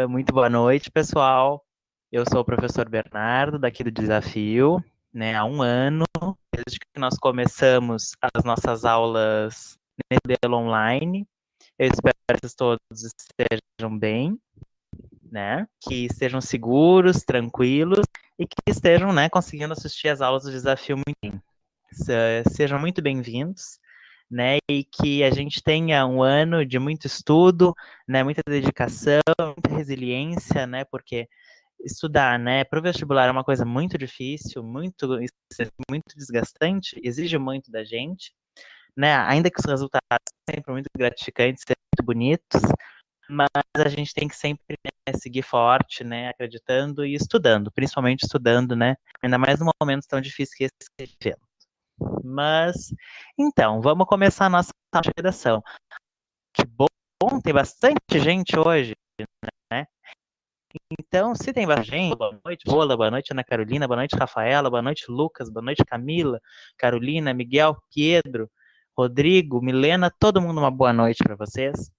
Muito boa noite, pessoal. Eu sou o professor Bernardo, daqui do Desafio, né, há um ano, desde que nós começamos as nossas aulas nesse modelo online. Eu espero que todos estejam bem, né, que estejam seguros, tranquilos e que estejam, né, conseguindo assistir as aulas do Desafio muito bem. Sejam muito bem-vindos, né, e que a gente tenha um ano de muito estudo, né, muita dedicação, muita resiliência, né, porque estudar, né, para o vestibular é uma coisa muito difícil, muito desgastante, exige muito da gente, né, ainda que os resultados sejam sempre muito gratificantes, sejam muito bonitos, mas a gente tem que sempre, né, seguir forte, né, acreditando e estudando, principalmente estudando, né, ainda mais num momento tão difícil que esse que a gente vê. Mas, então, vamos começar a nossa redação. Que bom, tem bastante gente hoje, né? Então, se tem bastante gente, boa noite, Rola, boa noite, Ana Carolina, boa noite, Rafaela, boa noite, Lucas, boa noite, Camila, Carolina, Miguel, Pedro, Rodrigo, Milena, todo mundo uma boa noite para vocês.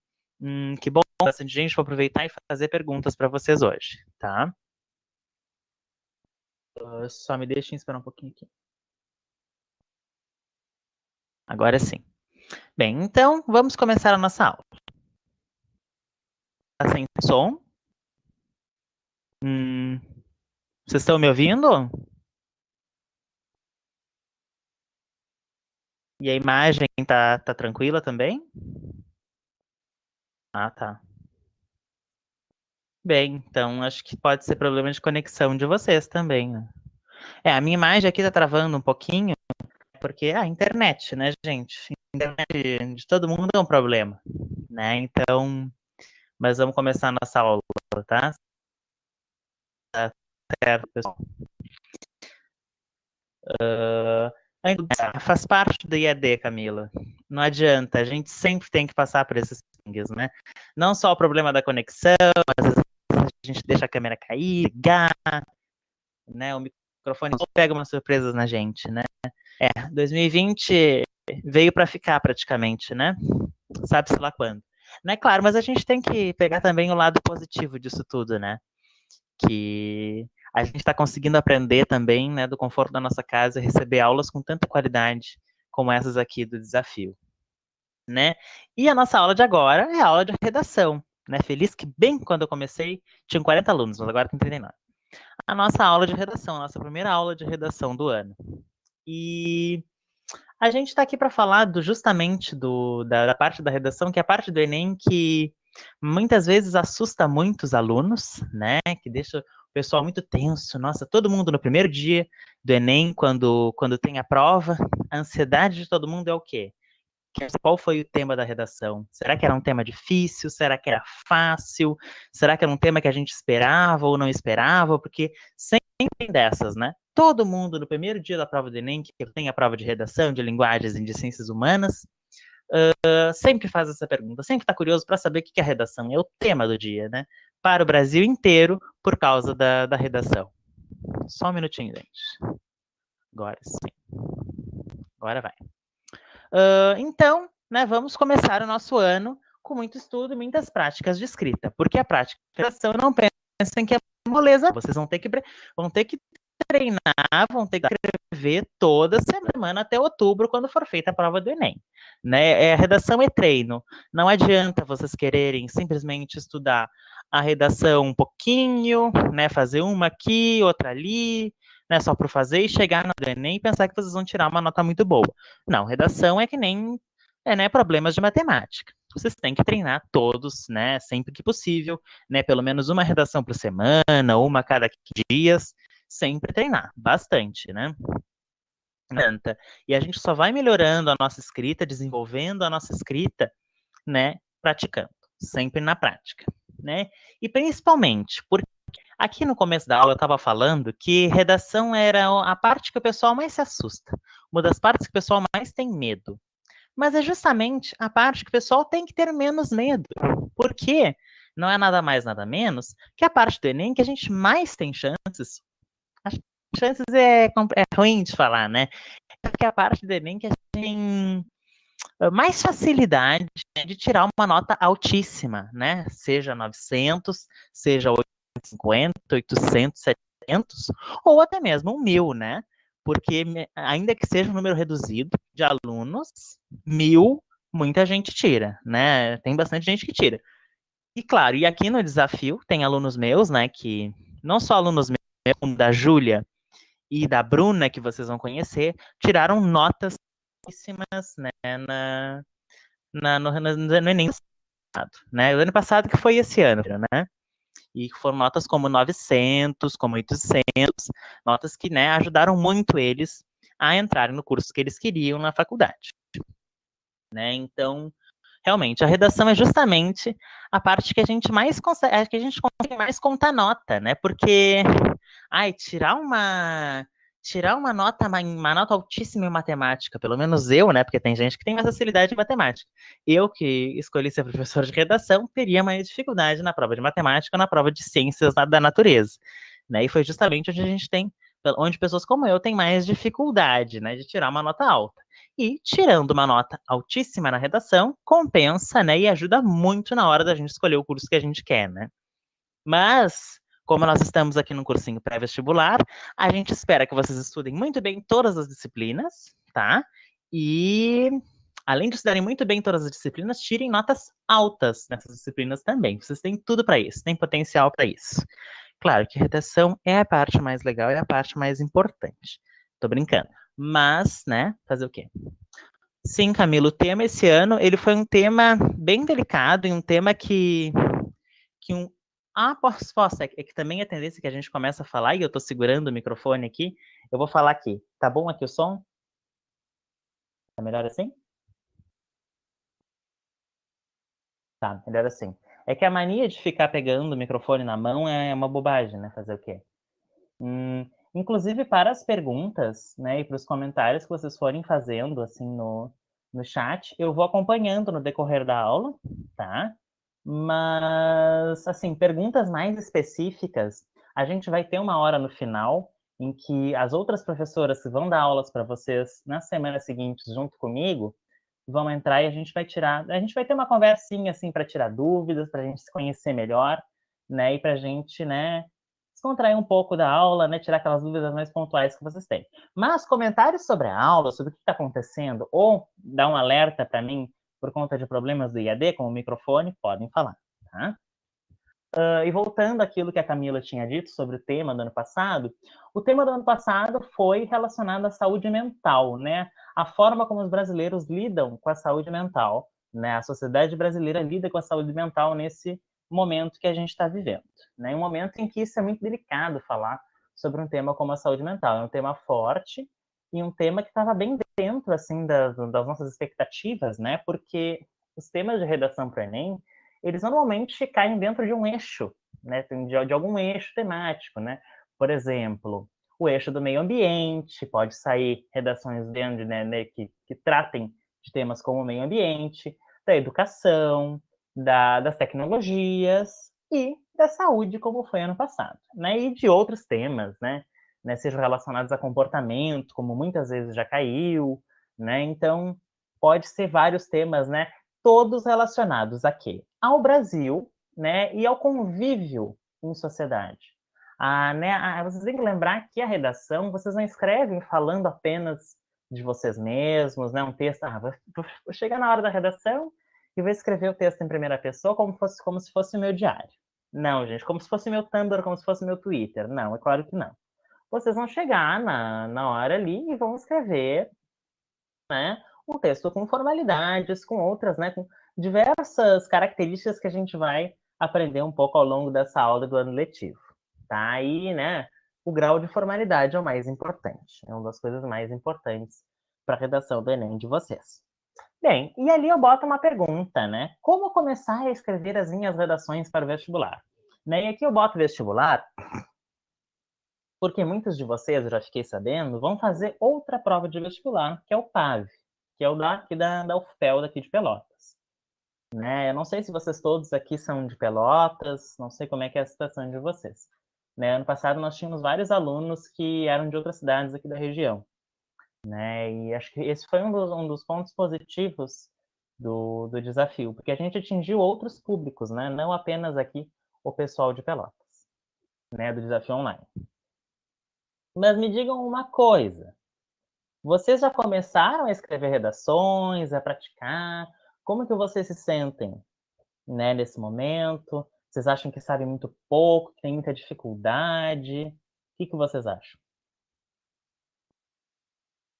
Que bom, bastante gente, vou aproveitar e fazer perguntas para vocês hoje, tá? Só me deixem esperar um pouquinho aqui. Agora sim. Bem, então, vamos começar a nossa aula. Tá sem som? Vocês estão me ouvindo? E a imagem tá tranquila também? Ah, tá. Bem, então acho que pode ser problema de conexão de vocês também, né? A minha imagem aqui tá travando um pouquinho, porque a internet, né, gente? Internet de todo mundo é um problema, né? Então, mas vamos começar a nossa aula, tá? Tá certo, pessoal. Faz parte do IAD, Camila. Não adianta, a gente sempre tem que passar por esses pings, né? Não só o problema da conexão, às vezes a gente deixa a câmera cair, ligar, né? O microfone pega umas surpresas na gente, né? 2020 veio para ficar praticamente, né? Sabe-se lá quando. Né, claro, mas a gente tem que pegar também o lado positivo disso tudo, né? Que a gente está conseguindo aprender também, né, do conforto da nossa casa, receber aulas com tanta qualidade como essas aqui do desafio, né? E a nossa aula de agora é a aula de redação, né? Feliz que bem quando eu comecei tinham 40 alunos, mas agora tem 39. A nossa aula de redação, a nossa primeira aula de redação do ano. E a gente está aqui para falar justamente da parte da redação, que é a parte do Enem que muitas vezes assusta muito os alunos, né? Que deixa o pessoal muito tenso. Nossa, todo mundo no primeiro dia do Enem, quando tem a prova, a ansiedade de todo mundo é o quê? Qual foi o tema da redação? Será que era um tema difícil? Será que era fácil? Será que era um tema que a gente esperava ou não esperava? Porque sempre tem dessas, né? Todo mundo, no primeiro dia da prova do Enem, que tem a prova de redação, de linguagens e de ciências humanas, sempre faz essa pergunta, sempre está curioso para saber o que é a redação. É o tema do dia, né? Para o Brasil inteiro, por causa da redação. Só um minutinho, gente. Agora sim. Agora vai. Então, né, vamos começar o nosso ano com muito estudo e muitas práticas de escrita, porque a prática de redação não pensem que é moleza, vocês vão ter que treinar, vão ter que escrever toda semana até outubro, quando for feita a prova do Enem. Né? A redação é treino. Não adianta vocês quererem simplesmente estudar a redação um pouquinho, né, fazer uma aqui, outra ali, né, só por fazer e chegar no Enem e pensar que vocês vão tirar uma nota muito boa. Não, redação é que nem né, problemas de matemática. Vocês têm que treinar todos, né, sempre que possível, né, pelo menos uma redação por semana, uma a cada 15 dias, sempre treinar, bastante, né? E a gente só vai melhorando a nossa escrita, desenvolvendo a nossa escrita, né, praticando, sempre na prática, né? E principalmente, porque aqui no começo da aula eu estava falando que redação era a parte que o pessoal mais se assusta, uma das partes que o pessoal mais tem medo. Mas é justamente a parte que o pessoal tem que ter menos medo. Porque não é nada mais, nada menos que a parte do Enem que a gente mais tem chances. As chances é ruim de falar, né? Porque é a parte do Enem que a gente tem mais facilidade, né, de tirar uma nota altíssima, né? Seja 900, seja 850, 800, 700, ou até mesmo 1.000, né? Porque ainda que seja um número reduzido de alunos, 1.000, muita gente tira, né? Tem bastante gente que tira. E claro, e aqui no desafio tem alunos meus, né, que não só alunos meus, como da Júlia e da Bruna, que vocês vão conhecer, tiraram notas altíssimas, né, no Enem passado, né? O ano passado que foi esse ano, né? E foram notas como 900, como 800, notas que, né, ajudaram muito eles a entrarem no curso que eles queriam na faculdade, né? Então, realmente, a redação é justamente a parte que a gente mais consegue, que a gente consegue mais contar nota, né? Porque, ai, tirar uma nota altíssima em matemática, pelo menos eu, né? Porque tem gente que tem mais facilidade em matemática. Eu que escolhi ser professor de redação teria mais dificuldade na prova de matemática, na prova de ciências da natureza, né? E foi justamente onde a gente tem, onde pessoas como eu têm mais dificuldade, né, de tirar uma nota alta. E tirando uma nota altíssima na redação, compensa, né, e ajuda muito na hora da gente escolher o curso que a gente quer, né? Mas, como nós estamos aqui no cursinho pré-vestibular, a gente espera que vocês estudem muito bem todas as disciplinas, tá? E, além de estudarem muito bem todas as disciplinas, tirem notas altas nessas disciplinas também. Vocês têm tudo para isso, têm potencial para isso. Claro que redação é a parte mais legal, é a parte mais importante. Tô brincando. Mas, né, fazer o quê? Sim, Camilo, o tema esse ano, ele foi um tema bem delicado e um tema que um... Ah, posso, é que também é tendência que a gente começa a falar, e eu tô segurando o microfone aqui, eu vou falar aqui. Tá bom aqui o som? Tá melhor assim? Tá, melhor assim. É que a mania de ficar pegando o microfone na mão é uma bobagem, né? Fazer o quê? Inclusive para as perguntas, né, e para os comentários que vocês forem fazendo, assim, no chat, eu vou acompanhando no decorrer da aula, tá? Mas, assim, perguntas mais específicas, a gente vai ter uma hora no final em que as outras professoras que vão dar aulas para vocês nas semanas seguintes junto comigo vão entrar e a gente vai ter uma conversinha, assim, para tirar dúvidas, para a gente se conhecer melhor, né, e para a gente, né, descontrair um pouco da aula, né, tirar aquelas dúvidas mais pontuais que vocês têm. Mas comentários sobre a aula, sobre o que está acontecendo, ou dar um alerta para mim por conta de problemas do IAD com o microfone, podem falar, tá? E voltando àquilo que a Camila tinha dito sobre o tema do ano passado, o tema do ano passado foi relacionado à saúde mental, né? A forma como os brasileiros lidam com a saúde mental, né? A sociedade brasileira lida com a saúde mental nesse momento que a gente está vivendo, né? Um momento em que isso é muito delicado falar sobre um tema como a saúde mental. É um tema forte e um tema que estava bem dentro, assim, das nossas expectativas, né? Porque os temas de redação para o Enem, eles normalmente caem dentro de um eixo, né, de algum eixo temático, né? Por exemplo, o eixo do meio ambiente, pode sair redações dentro, né, que tratem de temas como o meio ambiente, da educação, das tecnologias e da saúde, como foi ano passado, né? E de outros temas, né, sejam relacionados a comportamento, como muitas vezes já caiu, né? Então, pode ser vários temas, né? Todos relacionados a quê? Ao Brasil, né, e ao convívio em sociedade. Vocês têm que lembrar que a redação, vocês não escrevem falando apenas de vocês mesmos, né, um texto, vou chegar na hora da redação e vou escrever o texto em primeira pessoa como se fosse o meu diário. Não, gente, como se fosse meu Tumblr, como se fosse meu Twitter. Não, é claro que não. Vocês vão chegar na hora ali e vão escrever, né, um texto com formalidades, com outras, né, com diversas características que a gente vai aprender um pouco ao longo dessa aula do ano letivo, tá? Aí, né, o grau de formalidade é o mais importante, é uma das coisas mais importantes para a redação do Enem de vocês. Bem, e ali eu boto uma pergunta, né? Como começar a escrever as minhas redações para o vestibular? Né? E aqui eu boto vestibular porque muitos de vocês, eu já fiquei sabendo, vão fazer outra prova de vestibular, que é o PAV, que é o daqui da UFPEL, daqui de Pelotas. Né? Eu não sei se vocês todos aqui são de Pelotas, não sei como é que é a situação de vocês. Né? Ano passado nós tínhamos vários alunos que eram de outras cidades aqui da região. né? E acho que esse foi um dos pontos positivos do desafio, porque a gente atingiu outros públicos, né? Não apenas aqui o pessoal de Pelotas, né? Do desafio online. Mas me digam uma coisa, vocês já começaram a escrever redações, a praticar? Como que vocês se sentem, né, nesse momento? Vocês acham que sabem muito pouco, que tem muita dificuldade? O que vocês acham?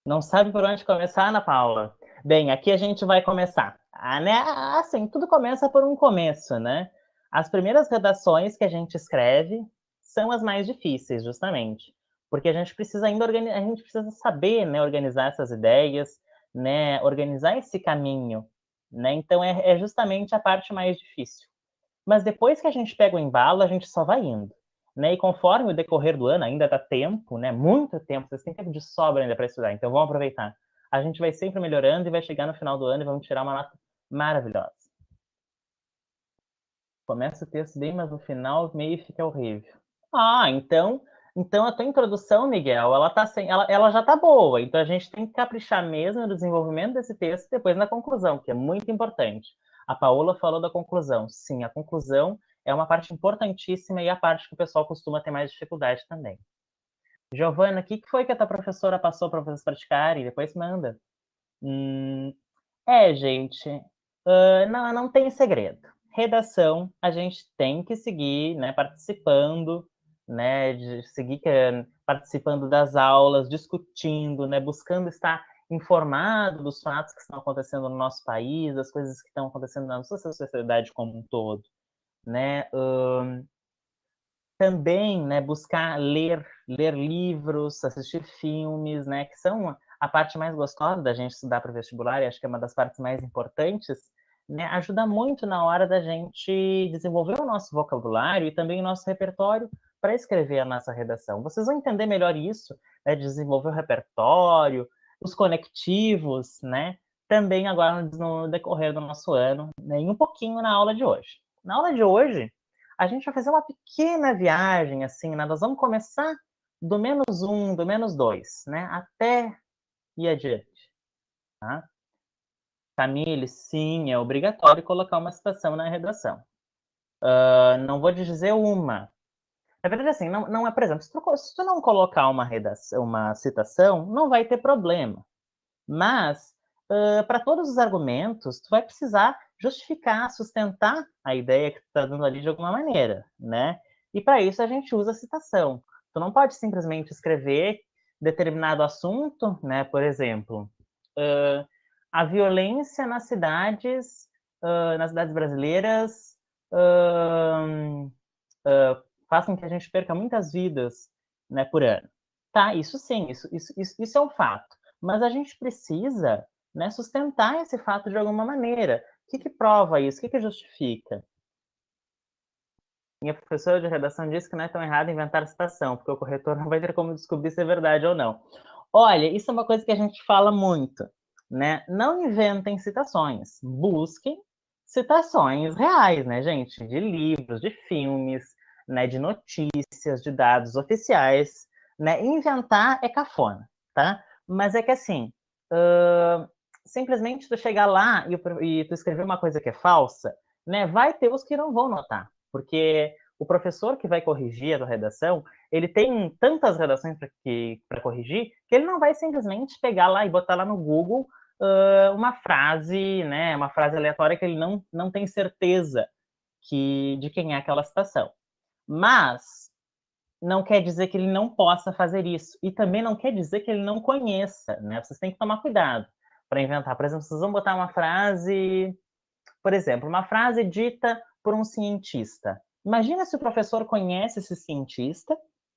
Não sabe por onde começar, Ana Paula? Bem, aqui a gente vai começar. Né? Assim, tudo começa por um começo, né? As primeiras redações que a gente escreve são as mais difíceis, justamente, porque a gente precisa ainda a gente precisa saber, né, organizar essas ideias, né, organizar esse caminho, né? Então é justamente a parte mais difícil. Mas depois que a gente pega o embalo, a gente só vai indo. Né? E conforme o decorrer do ano, ainda dá tempo, né? Muito tempo, vocês têm tempo de sobra ainda para estudar, então vamos aproveitar. A gente vai sempre melhorando e vai chegar no final do ano e vamos tirar uma nota maravilhosa. Começa o texto bem, mas no final meio fica horrível. Então a tua introdução, Miguel, ela já tá boa. Então a gente tem que caprichar mesmo no desenvolvimento desse texto e depois na conclusão, que é muito importante. A Paola falou da conclusão. Sim, a conclusão é uma parte importantíssima e a parte que o pessoal costuma ter mais dificuldade também. Giovana, o que foi que a tua professora passou para vocês praticarem? Depois manda. Gente, não tem segredo. Redação, a gente tem que seguir, né, participando, né, de seguir participando das aulas, discutindo, né, buscando estar informado dos fatos que estão acontecendo no nosso país, das coisas que estão acontecendo na nossa sociedade como um todo, né? Também, né, buscar ler livros, assistir filmes, né, que são a parte mais gostosa da gente estudar para o vestibular, e acho que é uma das partes mais importantes, né, ajuda muito na hora da gente desenvolver o nosso vocabulário e também o nosso repertório para escrever a nossa redação. Vocês vão entender melhor isso, né, desenvolver o repertório, os conectivos, né, também agora no decorrer do nosso ano, né, e um pouquinho na aula de hoje. Na aula de hoje, a gente vai fazer uma pequena viagem, assim, né? Nós vamos começar do -1, do -2, né? Até ir adiante, tá? Camille, sim, é obrigatório colocar uma citação na redação. Não vou te dizer uma. Na verdade, assim, não é, por exemplo, se tu não colocar uma citação, não vai ter problema. Mas, para todos os argumentos, tu vai precisar justificar, sustentar a ideia que tu está dando ali de alguma maneira, né? E para isso a gente usa a citação. Tu não pode simplesmente escrever determinado assunto, né? Por exemplo, a violência nas cidades brasileiras uh, faz com que a gente perca muitas vidas, né, por ano. Tá, isso sim, isso é um fato. Mas a gente precisa, né, sustentar esse fato de alguma maneira. O que prova isso? O que justifica? Minha professora de redação disse que não é tão errado inventar citação, porque o corretor não vai ter como descobrir se é verdade ou não. Olha, isso é uma coisa que a gente fala muito, né? Não inventem citações, busquem citações reais, né, gente? De livros, de filmes, né, de notícias, de dados oficiais, né? Inventar é cafona, tá? Mas é que assim, simplesmente tu chegar lá e tu escrever uma coisa que é falsa, né? Vai ter os que não vão notar, porque o professor que vai corrigir a tua redação, ele tem tantas redações para corrigir, que ele não vai simplesmente pegar lá e botar lá no Google uma frase, né, uma frase aleatória que ele não tem certeza de quem é aquela citação. Mas não quer dizer que ele não possa fazer isso. E também não quer dizer que ele não conheça, né? Vocês têm que tomar cuidado para inventar. Por exemplo, vocês vão botar uma frase, por exemplo, uma frase dita por um cientista. Imagina se o professor conhece esse cientista,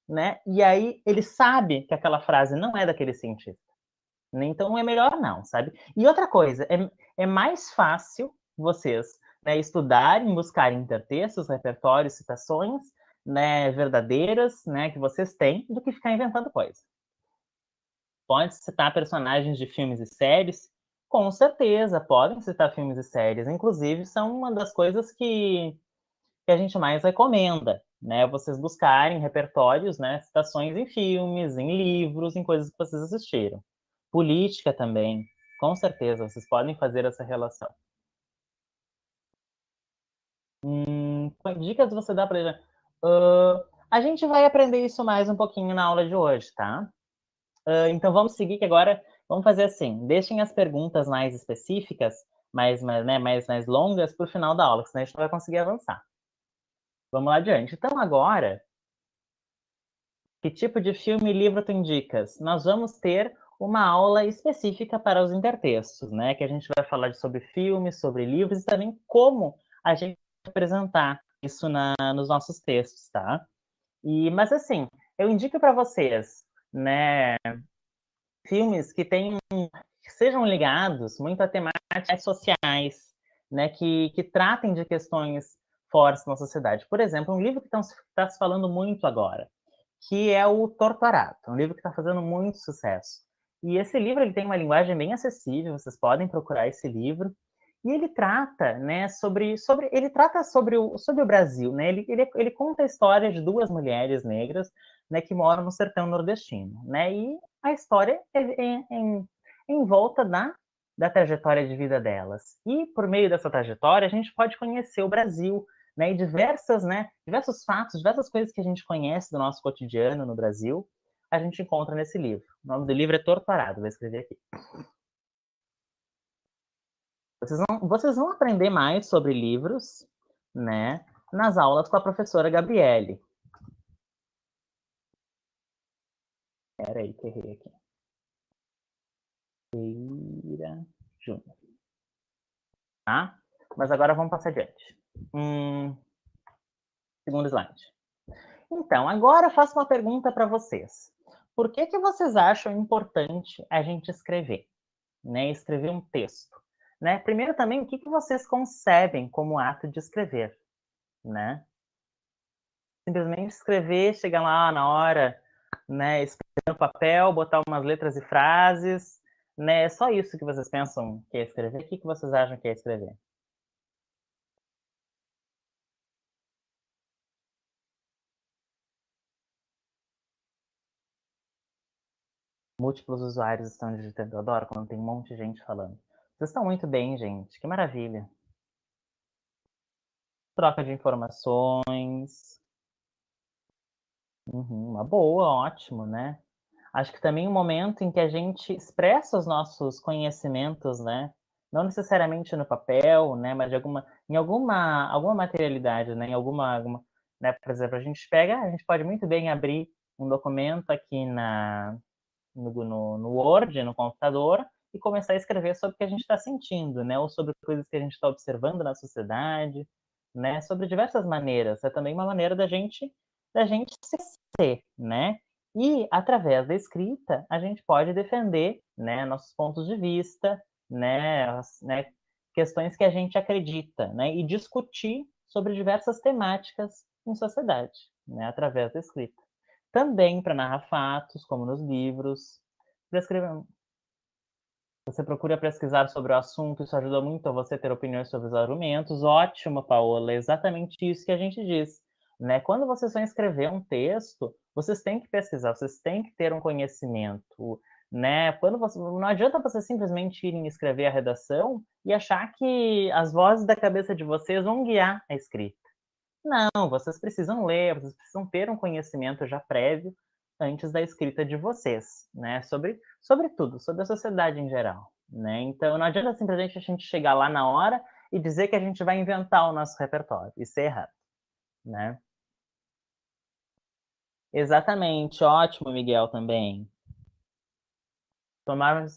né? E aí ele sabe que aquela frase não é daquele cientista. Então é melhor não, sabe? E outra coisa, é mais fácil vocês, né, estudarem, buscarem intertextos, repertórios, citações, né, verdadeiras, né, que vocês têm, do que ficar inventando coisa. Pode citar personagens de filmes e séries? Com certeza, podem citar filmes e séries. Inclusive, são uma das coisas que a gente mais recomenda, né? Vocês buscarem repertórios, né? Citações em filmes, em livros, em coisas que vocês assistiram. Política também, com certeza, vocês podem fazer essa relação. Dicas você dá para ele? A gente vai aprender isso mais um pouquinho na aula de hoje, tá? Então vamos seguir que agora vamos fazer assim. Deixem as perguntas mais específicas, mais longas para o final da aula, senão a gente não vai conseguir avançar. Vamos lá adiante. Então agora, que tipo de filme e livro tu indicas? Nós vamos ter uma aula específica para os intertextos, né? Que a gente vai falar sobre filmes, sobre livros e também como a gente apresentar isso nos nossos textos, tá? Mas assim, eu indico para vocês, né, filmes que sejam ligados muito a temáticas sociais, né, que tratem de questões fortes na sociedade. Por exemplo, um livro que está se falando muito agora, que é o Torturado, um livro que está fazendo muito sucesso. E esse livro ele tem uma linguagem bem acessível, vocês podem procurar esse livro. E ele trata, né, sobre o Brasil, né? Ele conta a história de duas mulheres negras, né, que moram no sertão nordestino, né? E a história em volta da trajetória de vida delas. E por meio dessa trajetória, a gente pode conhecer o Brasil, né? E diversos fatos, diversas coisas que a gente conhece do nosso cotidiano no Brasil, a gente encontra nesse livro. O nome do livro é Torturado, vou escrever aqui. Vocês vão aprender mais sobre livros, né, nas aulas com a professora Gabriele. Espera aí, que errei aqui. Feira Júnior. Tá? Mas agora vamos passar adiante. Segundo slide. Então, agora eu faço uma pergunta para vocês. Por que vocês acham importante a gente escrever? Né? Escrever um texto. Né? Primeiro também, o que vocês concebem como ato de escrever? Né? Simplesmente escrever, chegar lá na hora, né, escrever no papel, botar umas letras e frases, né? É só isso que vocês pensam que é escrever? O que vocês acham que é escrever? Múltiplos usuários estão digitando. Eu adoro quando tem um monte de gente falando. Vocês estão muito bem, gente. Que maravilha. Troca de informações. Uma boa, ótimo, né? Acho que também um momento em que a gente expressa os nossos conhecimentos, né? Não necessariamente no papel, né? Mas em alguma materialidade, né? Né? Por exemplo, a gente pode muito bem abrir um documento aqui no Word, no computador, e começar a escrever sobre o que a gente está sentindo, né? Ou sobre coisas que a gente está observando na sociedade, né? Sobre diversas maneiras. É também uma maneira da gente ser, né? E através da escrita a gente pode defender, né, nossos pontos de vista, né, questões que a gente acredita, né, e discutir sobre diversas temáticas em sociedade, né, através da escrita. Também para narrar fatos, como nos livros. Você procura pesquisar sobre o assunto, isso ajuda muito a você ter opiniões sobre os argumentos. Ótimo, Paola, é exatamente isso que a gente diz. Né? Quando vocês vão escrever um texto, vocês têm que pesquisar, vocês têm que ter um conhecimento. Né? Não adianta vocês simplesmente irem escrever a redação e achar que as vozes da cabeça de vocês vão guiar a escrita. Não, vocês precisam ler, vocês precisam ter um conhecimento já prévio antes da escrita de vocês, né? Sobre tudo, sobre a sociedade em geral, né? Então, não adianta simplesmente a gente chegar lá na hora e dizer que a gente vai inventar o nosso repertório. Isso é errado, né? Exatamente, ótimo, Miguel, também.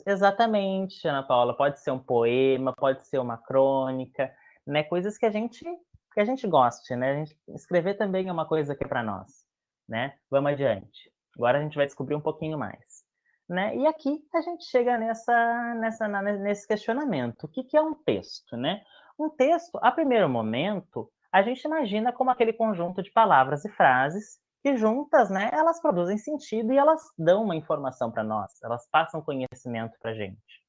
Exatamente, Ana Paula, pode ser um poema, pode ser uma crônica, né? Coisas que a gente goste, né? Escrever também é uma coisa que é para nós, né? Vamos adiante. Agora a gente vai descobrir um pouquinho mais, né? E aqui a gente chega nesse questionamento. O que é um texto, né? Um texto, a primeiro momento, a gente imagina como aquele conjunto de palavras e frases que juntas, né, elas produzem sentido e elas dão uma informação para nós, elas passam conhecimento para a gente,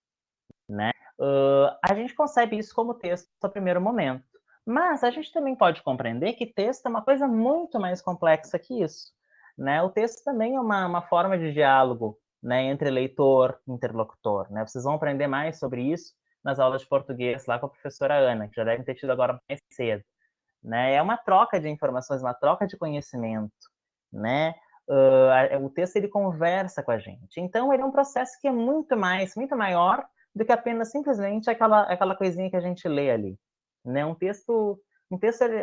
né? A gente concebe isso como texto a primeiro momento, mas a gente também pode compreender que texto é uma coisa muito mais complexa que isso, né? O texto também é uma forma de diálogo, né, entre leitor e interlocutor, né? Vocês vão aprender mais sobre isso nas aulas de português lá com a professora Ana, que já devem ter tido agora mais cedo, né? É uma troca de informações, uma troca de conhecimento, né? O texto ele conversa com a gente. Então ele é um processo que é muito maior do que apenas simplesmente aquela coisinha que a gente lê ali, né? Um texto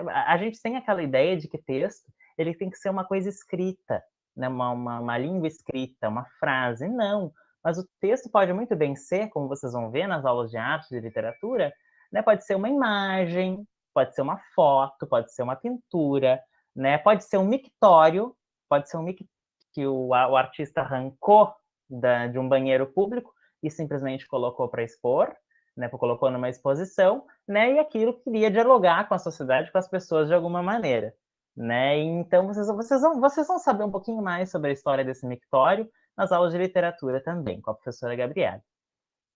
a gente tem aquela ideia de que texto ele tem que ser uma coisa escrita, né? Uma língua escrita, uma frase. Não, mas o texto pode muito bem ser, como vocês vão ver nas aulas de arte e literatura, né? Pode ser uma imagem, pode ser uma foto, pode ser uma pintura, né? Pode ser um mictório, pode ser um mictório que o artista arrancou de um banheiro público e simplesmente colocou para expor, né? Colocou numa exposição, né? E aquilo queria dialogar com a sociedade, com as pessoas de alguma maneira, né? E então vocês vão saber um pouquinho mais sobre a história desse mictório nas aulas de literatura também, com a professora Gabriela.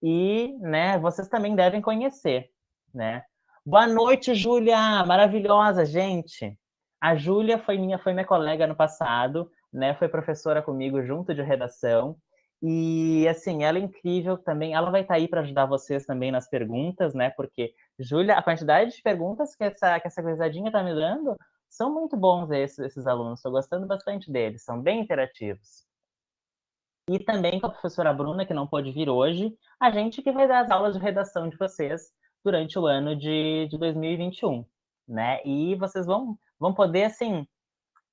E, né, vocês também devem conhecer, né? Boa noite, Júlia! Maravilhosa, gente! A Júlia foi minha colega no passado, né? Foi professora comigo junto de redação. E, assim, ela é incrível também. Ela vai estar aí para ajudar vocês também nas perguntas, né? Porque, Júlia, a quantidade de perguntas que essa gurizadinha está me dando são muito bons esses alunos. Estou gostando bastante deles, são bem interativos. E também com a professora Bruna, que não pôde vir hoje, a gente que vai dar as aulas de redação de vocês durante o ano de 2021, né? E vocês vão poder, assim,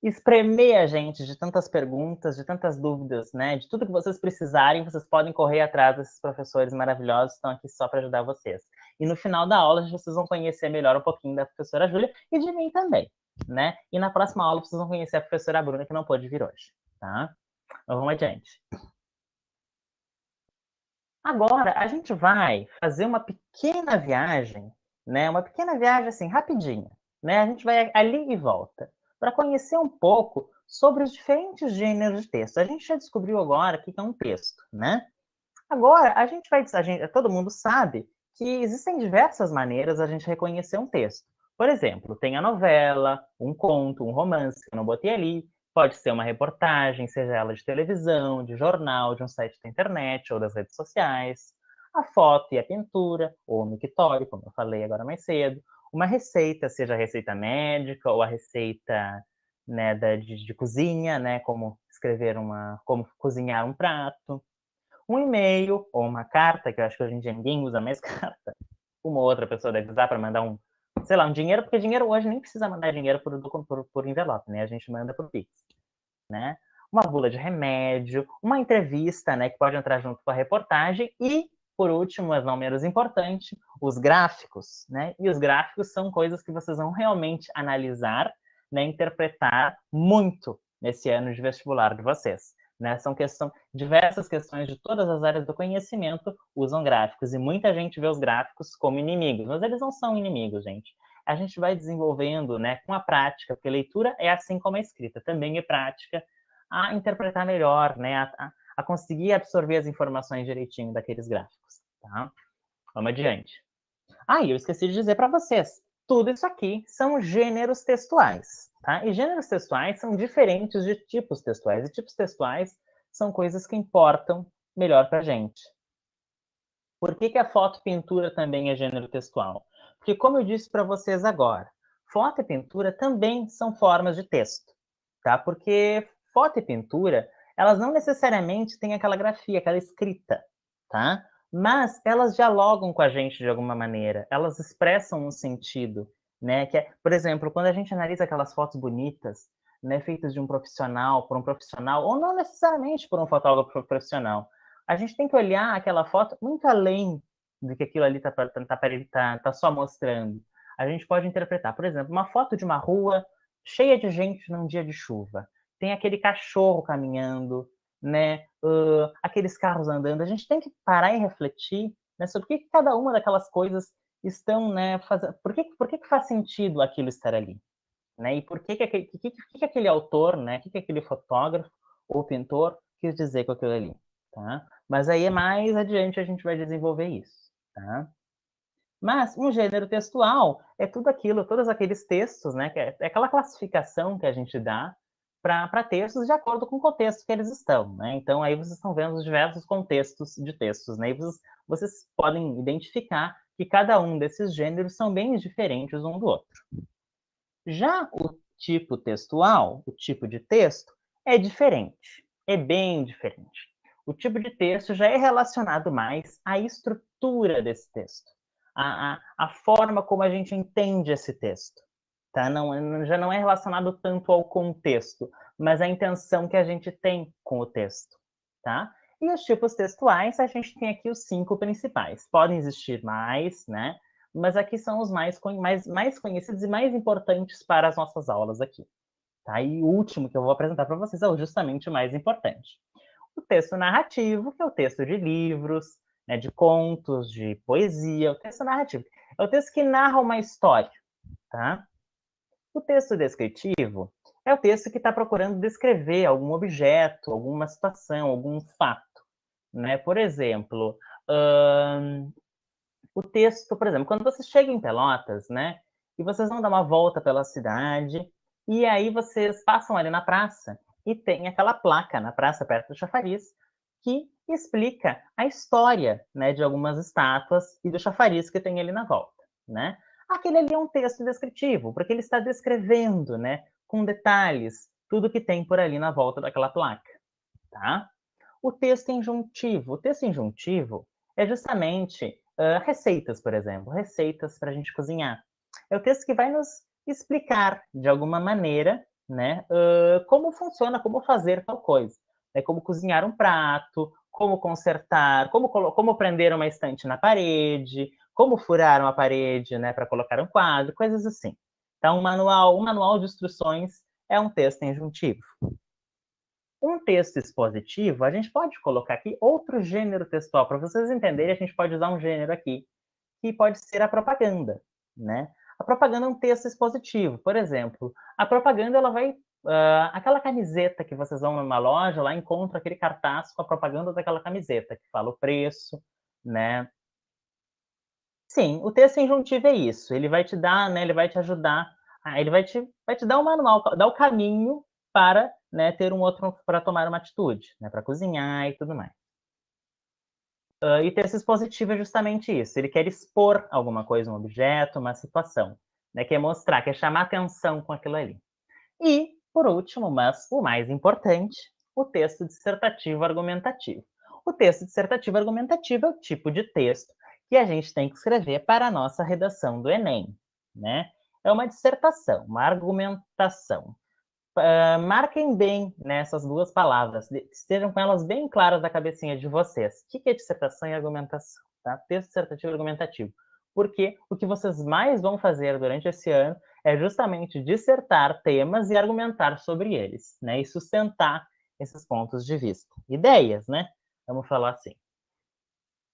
espremer a gente de tantas perguntas, de tantas dúvidas, né? De tudo que vocês precisarem, vocês podem correr atrás desses professores maravilhosos que estão aqui só para ajudar vocês. E no final da aula, vocês vão conhecer melhor um pouquinho da professora Júlia e de mim também, né? E na próxima aula, vocês vão conhecer a professora Bruna, que não pôde vir hoje, tá? Então, vamos adiante. Agora, a gente vai fazer uma pequena viagem, né? Uma pequena viagem assim, rapidinha, né? A gente vai ali e volta para conhecer um pouco sobre os diferentes gêneros de texto. A gente já descobriu agora o que é um texto, né? Agora, todo mundo sabe que existem diversas maneiras a gente reconhecer um texto. Por exemplo, tem a novela, um conto, um romance, que eu não botei ali. Pode ser uma reportagem, seja ela de televisão, de jornal, de um site da internet ou das redes sociais. A foto e a pintura, ou o mictório, como eu falei agora mais cedo. Uma receita, seja a receita médica ou a receita, né, de cozinha, né, como cozinhar um prato, um e-mail ou uma carta, que eu acho que hoje em dia ninguém usa mais carta. Uma outra pessoa deve usar para mandar sei lá, um dinheiro, porque dinheiro hoje nem precisa mandar dinheiro por envelope, né? A gente manda por Pix, né? Uma bula de remédio, uma entrevista, né, que pode entrar junto com a reportagem e, por último, mas não menos importante, os gráficos, né? E os gráficos são coisas que vocês vão realmente analisar, né, interpretar muito nesse ano de vestibular de vocês. Né? Diversas questões de todas as áreas do conhecimento usam gráficos, e muita gente vê os gráficos como inimigos, mas eles não são inimigos, gente. A gente vai desenvolvendo, né, com a prática, porque leitura é assim como a escrita, também é prática, a interpretar melhor, né, a conseguir absorver as informações direitinho daqueles gráficos, tá? Vamos adiante. Eu esqueci de dizer para vocês, tudo isso aqui são gêneros textuais, tá? E gêneros textuais são diferentes de tipos textuais, e tipos textuais são coisas que importam melhor para a gente. Por que a foto-pintura também é gênero textual? Porque, como eu disse para vocês agora, foto e pintura também são formas de texto, tá? Porque foto e pintura, elas não necessariamente têm aquela grafia, aquela escrita, tá? Mas elas dialogam com a gente de alguma maneira, elas expressam um sentido, né? Por exemplo, quando a gente analisa aquelas fotos bonitas, né, feitas de um profissional, por um profissional, ou não necessariamente por um fotógrafo profissional, a gente tem que olhar aquela foto muito além do que aquilo ali tá só mostrando. A gente pode interpretar, por exemplo, uma foto de uma rua cheia de gente num dia de chuva. Tem aquele cachorro caminhando, né? Aqueles carros andando. A gente tem que parar e refletir, né, sobre o que cada uma daquelas coisas estão, né, fazendo. Por que faz sentido aquilo estar ali? Né? E por que aquele autor, né? O que aquele fotógrafo ou pintor quis dizer com aquilo ali? Tá? Mas aí mais adiante a gente vai desenvolver isso, tá? Mas um gênero textual é tudo aquilo, todos aqueles textos, né? Que é aquela classificação que a gente dá, para textos de acordo com o contexto que eles estão, né? Então, aí vocês estão vendo os diversos contextos de textos, né? E vocês podem identificar que cada um desses gêneros são bem diferentes um do outro. Já o tipo textual, o tipo de texto, é diferente, é bem diferente. O tipo de texto já é relacionado mais à estrutura desse texto, à forma como a gente entende esse texto. Tá? Já não é relacionado tanto ao contexto, mas à intenção que a gente tem com o texto. Tá? E os tipos textuais, a gente tem aqui os 5 principais. Podem existir mais, né? Mas aqui são os mais conhecidos e mais importantes para as nossas aulas aqui. Tá? E o último que eu vou apresentar para vocês é justamente o mais importante. O texto narrativo, que é o texto de livros, né, de contos, de poesia. O texto narrativo é o texto que narra uma história. Tá? O texto descritivo é o texto que está procurando descrever algum objeto, alguma situação, algum fato. Né? Por exemplo, o texto, por exemplo, quando vocês chegam em Pelotas, né, e vocês vão dar uma volta pela cidade, e aí vocês passam ali na praça, e tem aquela placa na praça, perto do chafariz, que explica a história, né, de algumas estátuas e do chafariz que tem ali na volta, né? Aquele ali é um texto descritivo, porque ele está descrevendo, né, com detalhes, tudo que tem por ali na volta daquela placa, tá? O texto injuntivo. O texto injuntivo é justamente receitas, por exemplo, receitas para a gente cozinhar. É o texto que vai nos explicar, de alguma maneira, né, como funciona, como fazer tal coisa. É como cozinhar um prato, como consertar, como prender uma estante na parede, como furar uma parede, né, para colocar um quadro, coisas assim. Então, um manual de instruções é um texto injuntivo. Um texto expositivo, a gente pode colocar aqui outro gênero textual. Para vocês entenderem, a gente pode usar um gênero aqui, que pode ser a propaganda, né? A propaganda é um texto expositivo. Por exemplo, a propaganda, ela vai... aquela camiseta que vocês vão numa loja, lá encontra aquele cartaz com a propaganda daquela camiseta, que fala o preço, né? Sim, o texto injuntivo é isso. Ele vai te dar, né? Ele vai te ajudar, ele vai te dar um manual, dar o caminho para, né, ter um outro, para tomar uma atitude, né, para cozinhar e tudo mais. E texto expositivo é justamente isso. Ele quer expor alguma coisa, um objeto, uma situação, né? Quer mostrar, quer chamar atenção com aquilo ali. E, por último, mas o mais importante, o texto dissertativo argumentativo. O texto dissertativo argumentativo é o tipo de texto que a gente tem que escrever para a nossa redação do Enem, né? É uma dissertação, uma argumentação. Marquem bem nessas duas palavras, estejam com elas bem claras na cabecinha de vocês. O que é dissertação e argumentação? Tá? Texto dissertativo e argumentativo. Porque o que vocês mais vão fazer durante esse ano é justamente dissertar temas e argumentar sobre eles, né? E sustentar esses pontos de vista. Ideias, né? Vamos falar assim.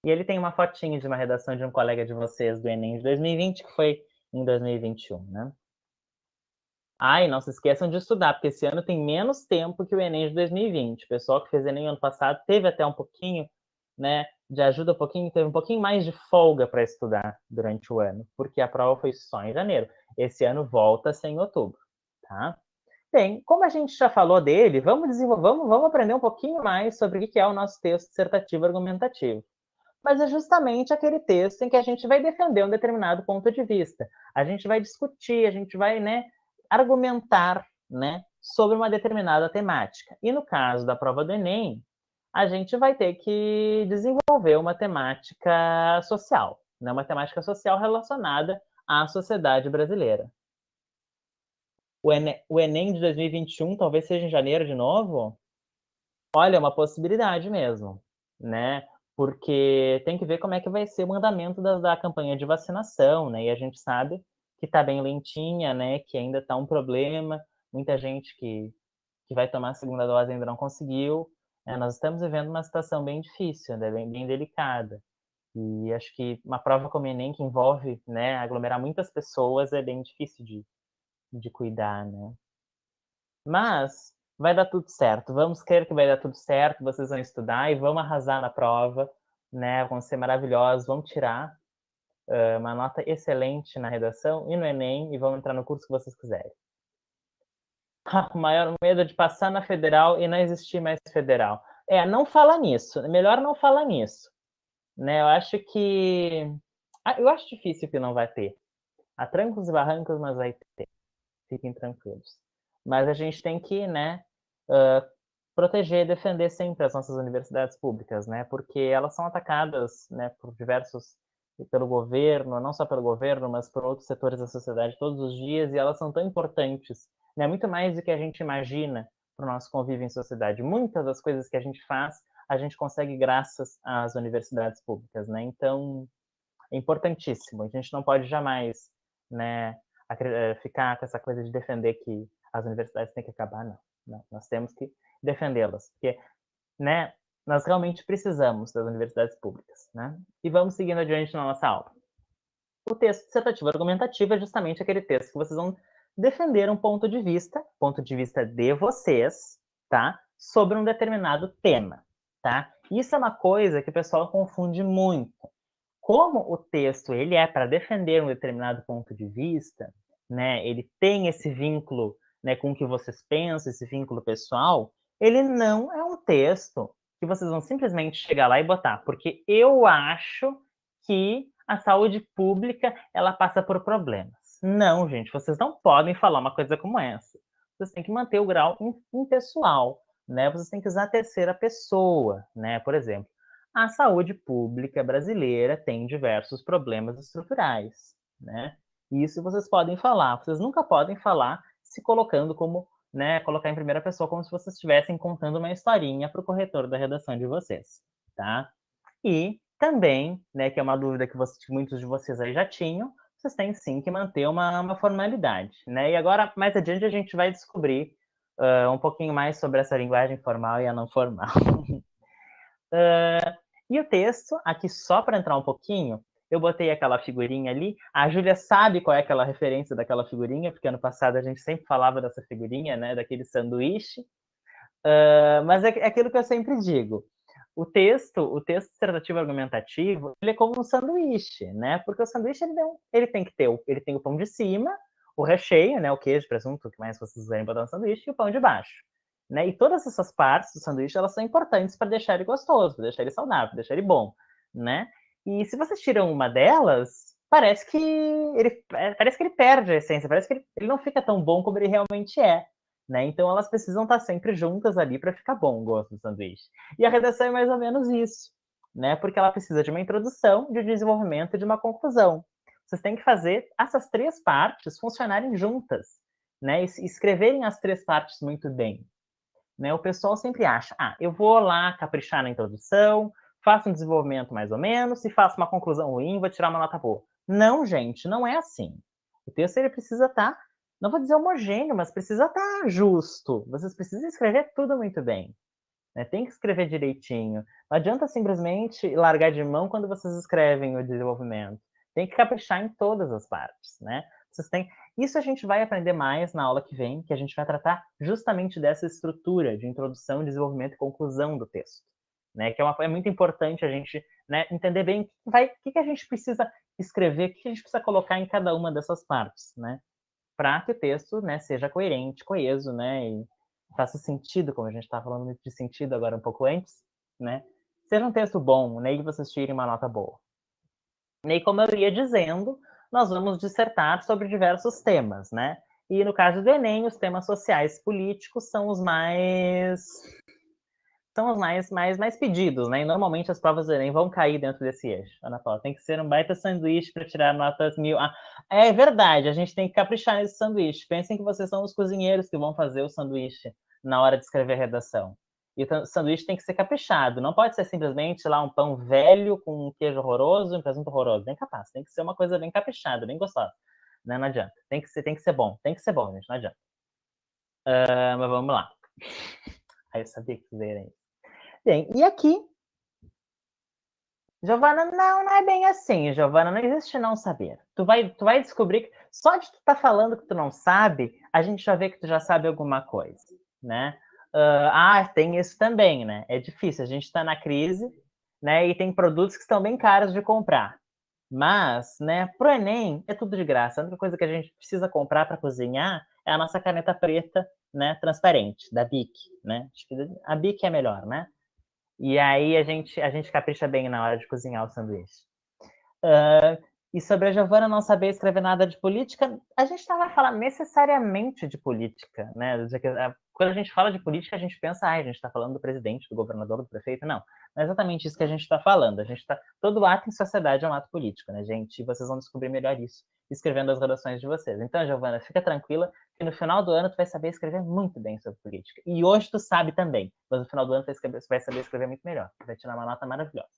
E ele tem uma fotinha de uma redação de um colega de vocês do Enem de 2020, que foi em 2021, né? E não se esqueçam de estudar, porque esse ano tem menos tempo que o Enem de 2020. O pessoal que fez Enem ano passado teve até um pouquinho, né, de ajuda, teve um pouquinho mais de folga para estudar durante o ano, porque a prova foi só em janeiro. Esse ano volta a ser em outubro, tá? Bem, como a gente já falou dele, vamos aprender um pouquinho mais sobre o que é o nosso texto dissertativo argumentativo. Mas é justamente aquele texto em que a gente vai defender um determinado ponto de vista. A gente vai discutir, a gente vai, né, argumentar, né, sobre uma determinada temática. E no caso da prova do Enem, a gente vai ter que desenvolver uma temática social, né, uma temática social relacionada à sociedade brasileira. O Enem de 2021 talvez seja em janeiro de novo? Olha, é uma possibilidade mesmo, né? Porque tem que ver como é que vai ser o andamento da campanha de vacinação, né? E a gente sabe que está bem lentinha, né? Que ainda está um problema. Muita gente que vai tomar a segunda dose ainda não conseguiu. Nós estamos vivendo uma situação bem difícil, né? Bem delicada. E acho que uma prova como o Enem, que envolve, né, aglomerar muitas pessoas, é bem difícil de cuidar, né? Mas vai dar tudo certo. Vamos crer que vai dar tudo certo. Vocês vão estudar e vão arrasar na prova, né? Vão ser maravilhosos. Vão tirar uma nota excelente na redação e no Enem e vão entrar no curso que vocês quiserem. O maior medo de passar na federal e não existir mais federal. Não fala nisso. Melhor não falar nisso. Né? Eu acho difícil que não vai ter. Há trancos e barrancos, mas vai ter. Fiquem tranquilos. Mas a gente tem que, né, proteger e defender sempre as nossas universidades públicas, né? Porque elas são atacadas, né, pelo governo, não só pelo governo, mas por outros setores da sociedade todos os dias, e elas são tão importantes, né? Muito mais do que a gente imagina para o nosso convívio em sociedade. Muitas das coisas que a gente faz, a gente consegue graças às universidades públicas, né? Então, é importantíssimo. A gente não pode jamais, né, ficar com essa coisa de defender que as universidades têm que acabar, não. Não, nós temos que defendê-las, porque, né, nós realmente precisamos das universidades públicas, né? E vamos seguindo adiante na nossa aula. O texto dissertativo argumentativo é justamente aquele texto que vocês vão defender um ponto de vista de vocês, tá? Sobre um determinado tema, tá? Isso é uma coisa que o pessoal confunde muito. Como o texto ele é para defender um determinado ponto de vista, né? Ele tem esse vínculo, né, com o que vocês pensam, esse vínculo pessoal. Ele não é um texto que vocês vão simplesmente chegar lá e botar, porque eu acho que a saúde pública ela passa por problemas. Não, gente, vocês não podem falar uma coisa como essa. Vocês têm que manter o grau impessoal, né? Vocês têm que usar a terceira pessoa, né? Por exemplo, a saúde pública brasileira tem diversos problemas estruturais, né? Isso vocês podem falar. Vocês nunca podem falar se colocando como, né, colocar em primeira pessoa como se vocês estivessem contando uma historinha para o corretor da redação de vocês, tá? E também, né, que é uma dúvida que muitos de vocês aí já tinham, vocês têm sim que manter uma formalidade, né? E agora, mais adiante, a gente vai descobrir um pouquinho mais sobre essa linguagem formal e a não formal. E o texto, aqui só para entrar um pouquinho, eu botei aquela figurinha ali. A Júlia sabe qual é aquela referência daquela figurinha, porque ano passado a gente sempre falava dessa figurinha, né, daquele sanduíche. Mas é aquilo que eu sempre digo. O texto dissertativo argumentativo, ele é como um sanduíche, né? Porque o sanduíche ele tem que ter ele tem o pão de cima, o recheio, né, o queijo, presunto, o que mais vocês quiserem botar no sanduíche, e o pão de baixo. Né? E todas essas partes do sanduíche, elas são importantes para deixar ele gostoso, para deixar ele saudável, para deixar ele bom, né? E se vocês tiram uma delas, parece que ele perde a essência, parece que ele não fica tão bom como ele realmente é. Né? Então elas precisam estar sempre juntas ali para ficar bom o gosto do sanduíche. E a redação é mais ou menos isso, né? Porque ela precisa de uma introdução, de um desenvolvimento e de uma conclusão. Vocês têm que fazer essas três partes funcionarem juntas, né? E escreverem as três partes muito bem. Né? O pessoal sempre acha, eu vou lá caprichar na introdução, faço um desenvolvimento mais ou menos, e faço uma conclusão ruim, vou tirar uma nota boa. Não, gente, não é assim. O texto ele precisa estar, não vou dizer homogêneo, mas precisa estar justo. Vocês precisam escrever tudo muito bem. Né? Tem que escrever direitinho. Não adianta simplesmente largar de mão quando vocês escrevem o desenvolvimento. Tem que caprichar em todas as partes, né? Vocês têm... Isso a gente vai aprender mais na aula que vem, que a gente vai tratar justamente dessa estrutura de introdução, desenvolvimento e conclusão do texto. Né? Que é muito importante a gente, né, entender bem o que a gente precisa escrever, o que a gente precisa colocar em cada uma dessas partes, né? Para que o texto, né, seja coerente, coeso, né, e faça sentido, como a gente estava falando muito de sentido agora um pouco antes, né? Seja um texto bom, né, e que vocês tirem uma nota boa. E como eu ia dizendo, nós vamos dissertar sobre diversos temas, né? E no caso do Enem, os temas sociais e políticos são os mais pedidos, né? E normalmente as provas do Enem vão cair dentro desse eixo. Ana Paula, tem que ser um baita sanduíche para tirar notas 1000. É verdade, a gente tem que caprichar nesse sanduíche. Pensem que vocês são os cozinheiros que vão fazer o sanduíche na hora de escrever a redação. E o sanduíche tem que ser caprichado. Não pode ser simplesmente lá um pão velho com um queijo horroroso e um presunto horroroso. Nem capaz. Tem que ser uma coisa bem caprichada, bem gostosa. Né? Não adianta. Tem que ser bom. Tem que ser bom, gente. Não adianta. Mas vamos lá. Aí eu sabia que vocês iam isso. Bem, e aqui, Giovana, não é bem assim, Giovana, não existe não saber. Tu vai descobrir que só de tu estar falando que tu não sabe, a gente já vê que tu já sabe alguma coisa, né? Tem isso também, né? É difícil, a gente está na crise, né? E tem produtos que estão bem caros de comprar. Mas, né, pro Enem é tudo de graça. A única coisa que a gente precisa comprar para cozinhar é a nossa caneta preta, né, transparente, da Bic, né? Acho que a Bic é melhor, né? E aí a gente capricha bem na hora de cozinhar o sanduíche. E sobre a Giovana não saber escrever nada de política, a gente não vai falar necessariamente de política, né? Quando a gente fala de política, a gente pensa, a gente está falando do presidente, do governador, do prefeito. Não, não é exatamente isso que a gente está falando. Todo ato em sociedade é um ato político, né, gente? E vocês vão descobrir melhor isso escrevendo as redações de vocês. Então, Giovana, fica tranquila que no final do ano tu vai saber escrever muito bem sobre política. E hoje tu sabe também, mas no final do ano tu vai saber escrever muito melhor. Vai tirar uma nota maravilhosa.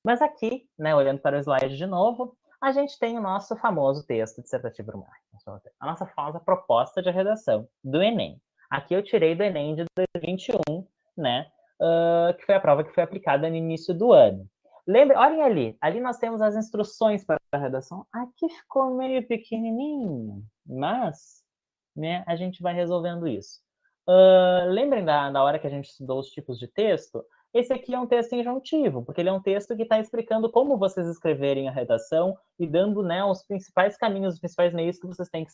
Mas aqui, né, olhando para o slide de novo, a gente tem o nosso famoso texto dissertativo do Marx, a nossa famosa proposta de redação do Enem. Aqui eu tirei do Enem de 2021, né, que foi a prova que foi aplicada no início do ano. Olhem ali nós temos as instruções para a redação. Aqui ficou meio pequenininho, mas, né, a gente vai resolvendo isso. Lembrem da hora que a gente estudou os tipos de texto? Esse aqui é um texto injuntivo, porque ele é um texto que está explicando como vocês escreverem a redação e dando, né, os principais caminhos, os principais meios que vocês têm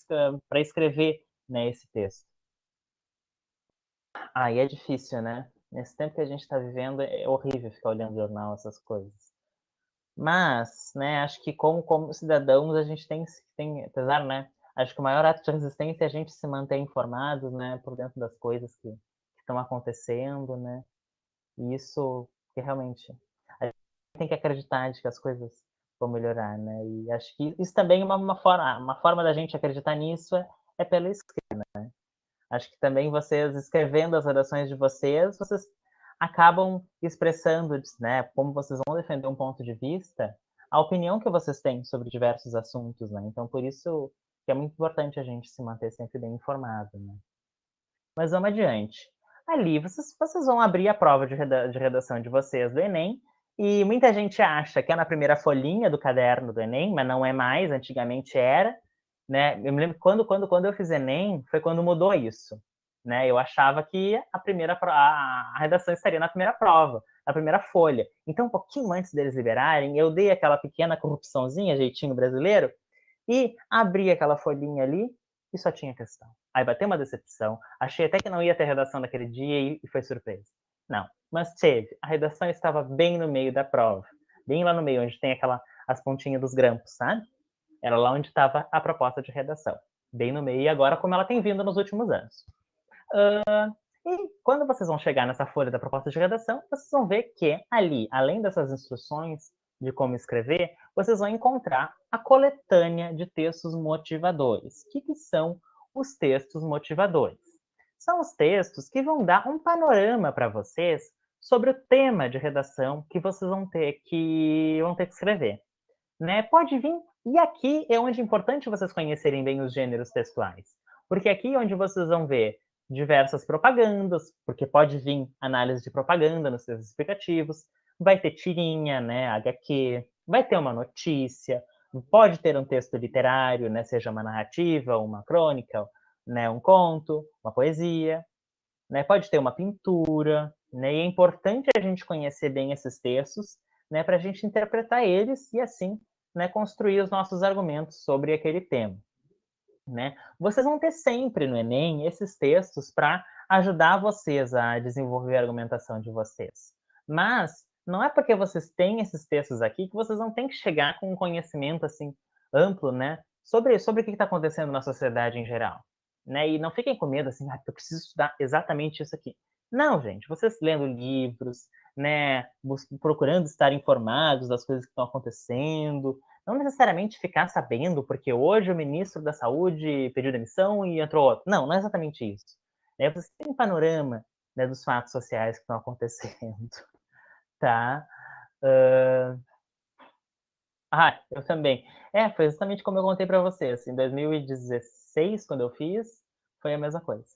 para escrever, né, esse texto. Aí é difícil, né? Nesse tempo que a gente está vivendo, é horrível ficar olhando jornal, essas coisas. Mas, né, acho que como cidadãos, a gente tem, apesar, né, acho que o maior ato de resistência é a gente se manter informado, né, por dentro das coisas que estão acontecendo, né? E isso que realmente a gente tem que acreditar de que as coisas vão melhorar, né? E acho que isso também é uma forma da gente acreditar nisso é pela escrita, né? Acho que também vocês escrevendo as redações de vocês acabam expressando, né, como vocês vão defender um ponto de vista, a opinião que vocês têm sobre diversos assuntos, né? Então, por isso que é muito importante a gente se manter sempre bem informado, né? Mas vamos adiante. Ali, vocês vão abrir a prova de redação de vocês do Enem, e muita gente acha que é na primeira folhinha do caderno do Enem, mas não é mais, antigamente era, né? Eu me lembro que quando eu fiz Enem, foi quando mudou isso, né? Eu achava que a redação estaria na primeira prova, na primeira folha. Então, um pouquinho antes deles liberarem, eu dei aquela pequena corrupçãozinha, jeitinho brasileiro, e abri aquela folhinha ali e só tinha questão. Aí bateu uma decepção, achei até que não ia ter redação naquele dia e foi surpresa. Não, mas teve. A redação estava bem no meio da prova, bem lá no meio, onde tem as pontinhas dos grampos, sabe? Era lá onde estava a proposta de redação, bem no meio, e agora como ela tem vindo nos últimos anos. E quando vocês vão chegar nessa folha da proposta de redação, vocês vão ver que ali, além dessas instruções de como escrever, vocês vão encontrar a coletânea de textos motivadores. O que são os textos motivadores? São os textos que vão dar um panorama para vocês sobre o tema de redação que vocês vão ter que escrever. Né? Pode vir, e aqui é onde é importante vocês conhecerem bem os gêneros textuais, porque aqui é onde vocês vão ver diversas propagandas, porque pode vir análise de propaganda nos textos explicativos, vai ter tirinha, né, HQ, vai ter uma notícia, pode ter um texto literário, né, seja uma narrativa, uma crônica, né, um conto, uma poesia, né, pode ter uma pintura, né, e é importante a gente conhecer bem esses textos, né, para a gente interpretar eles e assim, né, construir os nossos argumentos sobre aquele tema. Né? Vocês vão ter sempre no Enem esses textos para ajudar vocês a desenvolver a argumentação de vocês. Mas não é porque vocês têm esses textos aqui que vocês não têm que chegar com um conhecimento assim amplo, né, sobre o que está acontecendo na sociedade em geral. Né? E não fiquem com medo assim, eu preciso estudar exatamente isso aqui. Não, gente, vocês lendo livros, né, procurando estar informados das coisas que estão acontecendo, não necessariamente ficar sabendo, porque hoje o ministro da Saúde pediu demissão e entrou outro. Não, não é exatamente isso. Você tem um panorama, né, dos fatos sociais que estão acontecendo. Tá? Eu também. Foi exatamente como eu contei para vocês. Em 2016, quando eu fiz, foi a mesma coisa.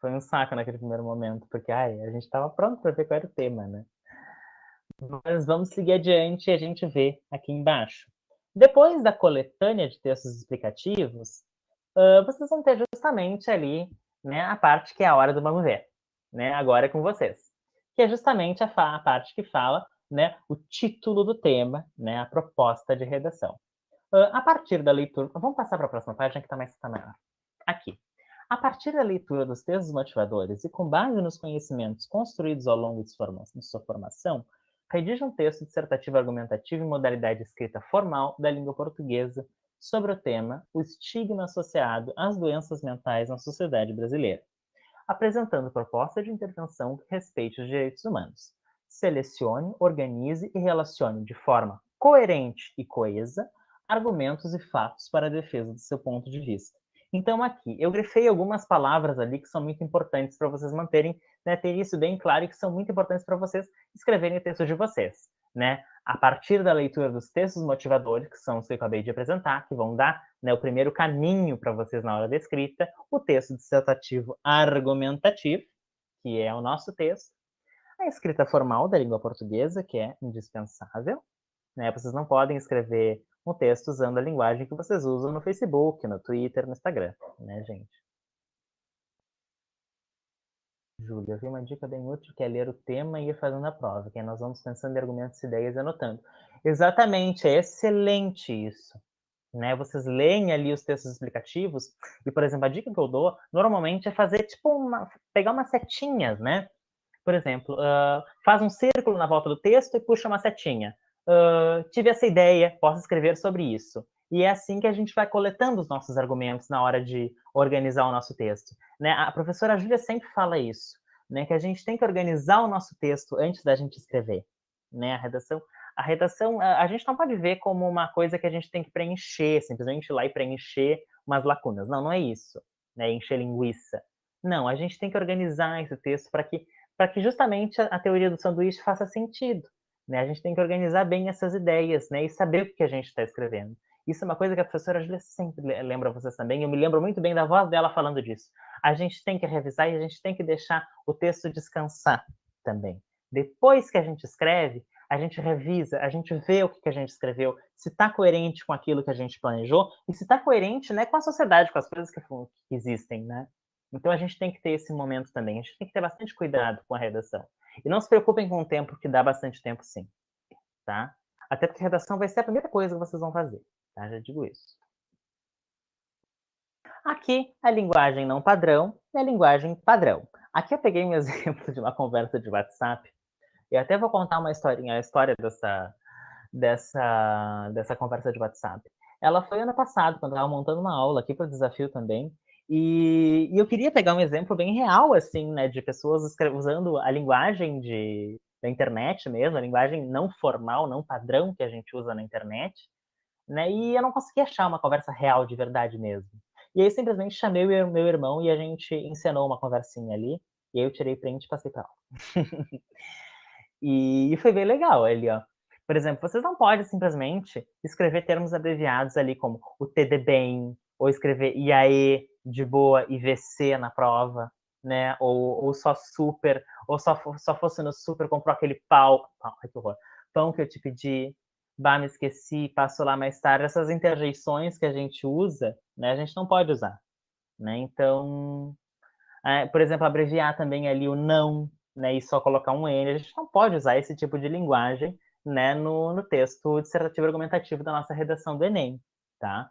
Foi um saco naquele primeiro momento, porque a gente estava pronto para ver qual era o tema, né? Mas vamos seguir adiante e a gente vê aqui embaixo. Depois da coletânea de textos explicativos, vocês vão ter justamente ali, né, a parte que é a hora do vamos ver. Né? Agora é com vocês. Que é justamente a parte que fala, né, o título do tema, né, a proposta de redação. A partir da leitura... Vamos passar para a próxima página que tá maior. Aqui. A partir da leitura dos textos motivadores e com base nos conhecimentos construídos ao longo de sua formação, redige um texto dissertativo argumentativo em modalidade escrita formal da língua portuguesa sobre o tema o estigma associado às doenças mentais na sociedade brasileira, apresentando proposta de intervenção que respeite os direitos humanos. Selecione, organize e relacione de forma coerente e coesa argumentos e fatos para a defesa do seu ponto de vista. Então, aqui, eu grifei algumas palavras ali que são muito importantes para vocês manterem, né, ter isso bem claro e que são muito importantes para vocês escreverem o texto de vocês, né? A partir da leitura dos textos motivadores, que são os que eu acabei de apresentar, que vão dar, né, o primeiro caminho para vocês na hora da escrita, o texto dissertativo argumentativo, que é o nosso texto, a escrita formal da língua portuguesa, que é indispensável, né? Vocês não podem escrever um texto usando a linguagem que vocês usam no Facebook, no Twitter, no Instagram, né, gente? Júlia, eu vi uma dica bem útil que é ler o tema e ir fazendo a prova, que aí nós vamos pensando em argumentos, ideias e anotando. Exatamente, é excelente isso. Né? Vocês leem ali os textos explicativos e, por exemplo, a dica que eu dou normalmente é fazer tipo pegar umas setinhas, né? Por exemplo, faz um círculo na volta do texto e puxa uma setinha. Tive essa ideia, posso escrever sobre isso. E é assim que a gente vai coletando os nossos argumentos na hora de organizar o nosso texto. Né? A professora Júlia sempre fala isso, né? Que a gente tem que organizar o nosso texto antes da gente escrever. Né? A redação, a gente não pode ver como uma coisa que a gente tem que preencher, simplesmente ir lá e preencher umas lacunas. Não, não é isso. Né? Encher linguiça. Não, a gente tem que organizar esse texto para que justamente a teoria do sanduíche faça sentido. Né? A gente tem que organizar bem essas ideias, né? E saber o que a gente está escrevendo. Isso é uma coisa que a professora Júlia sempre lembra vocês também. Eu me lembro muito bem da voz dela falando disso. A gente tem que revisar e a gente tem que deixar o texto descansar também. Depois que a gente escreve, a gente revisa, a gente vê o que a gente escreveu, se está coerente com aquilo que a gente planejou e se está coerente, né, com a sociedade, com as coisas que existem, né? Então a gente tem que ter esse momento também. A gente tem que ter bastante cuidado com a redação. E não se preocupem com o tempo, que dá bastante tempo sim, tá? Até porque a redação vai ser a primeira coisa que vocês vão fazer, tá? Já digo isso. Aqui, a linguagem não padrão e a linguagem padrão. Aqui eu peguei um exemplo de uma conversa de WhatsApp. E até vou contar uma historinha, a história dessa conversa de WhatsApp. Ela foi ano passado, quando eu estava montando uma aula aqui para o desafio também, e eu queria pegar um exemplo bem real, assim, né, de pessoas usando a linguagem da internet mesmo, a linguagem não formal, não padrão que a gente usa na internet, né, e eu não consegui achar uma conversa real de verdade mesmo. E aí simplesmente chamei o meu irmão e a gente encenou uma conversinha ali, e aí eu tirei print e passei para ela. E foi bem legal ali, ó. Por exemplo, vocês não podem simplesmente escrever termos abreviados ali como o TD bem, ou escrever IAE de boa e VC na prova, né? Ou só super, ou só fosse no super, comprou aquele ai, que horror, pão que eu te pedi, bah, me esqueci, passo lá mais tarde. Essas interjeições que a gente usa, né? A gente não pode usar, né? Então, por exemplo, abreviar também ali o não, né, e só colocar um N. A gente não pode usar esse tipo de linguagem, né, no texto dissertativo argumentativo da nossa redação do Enem, tá?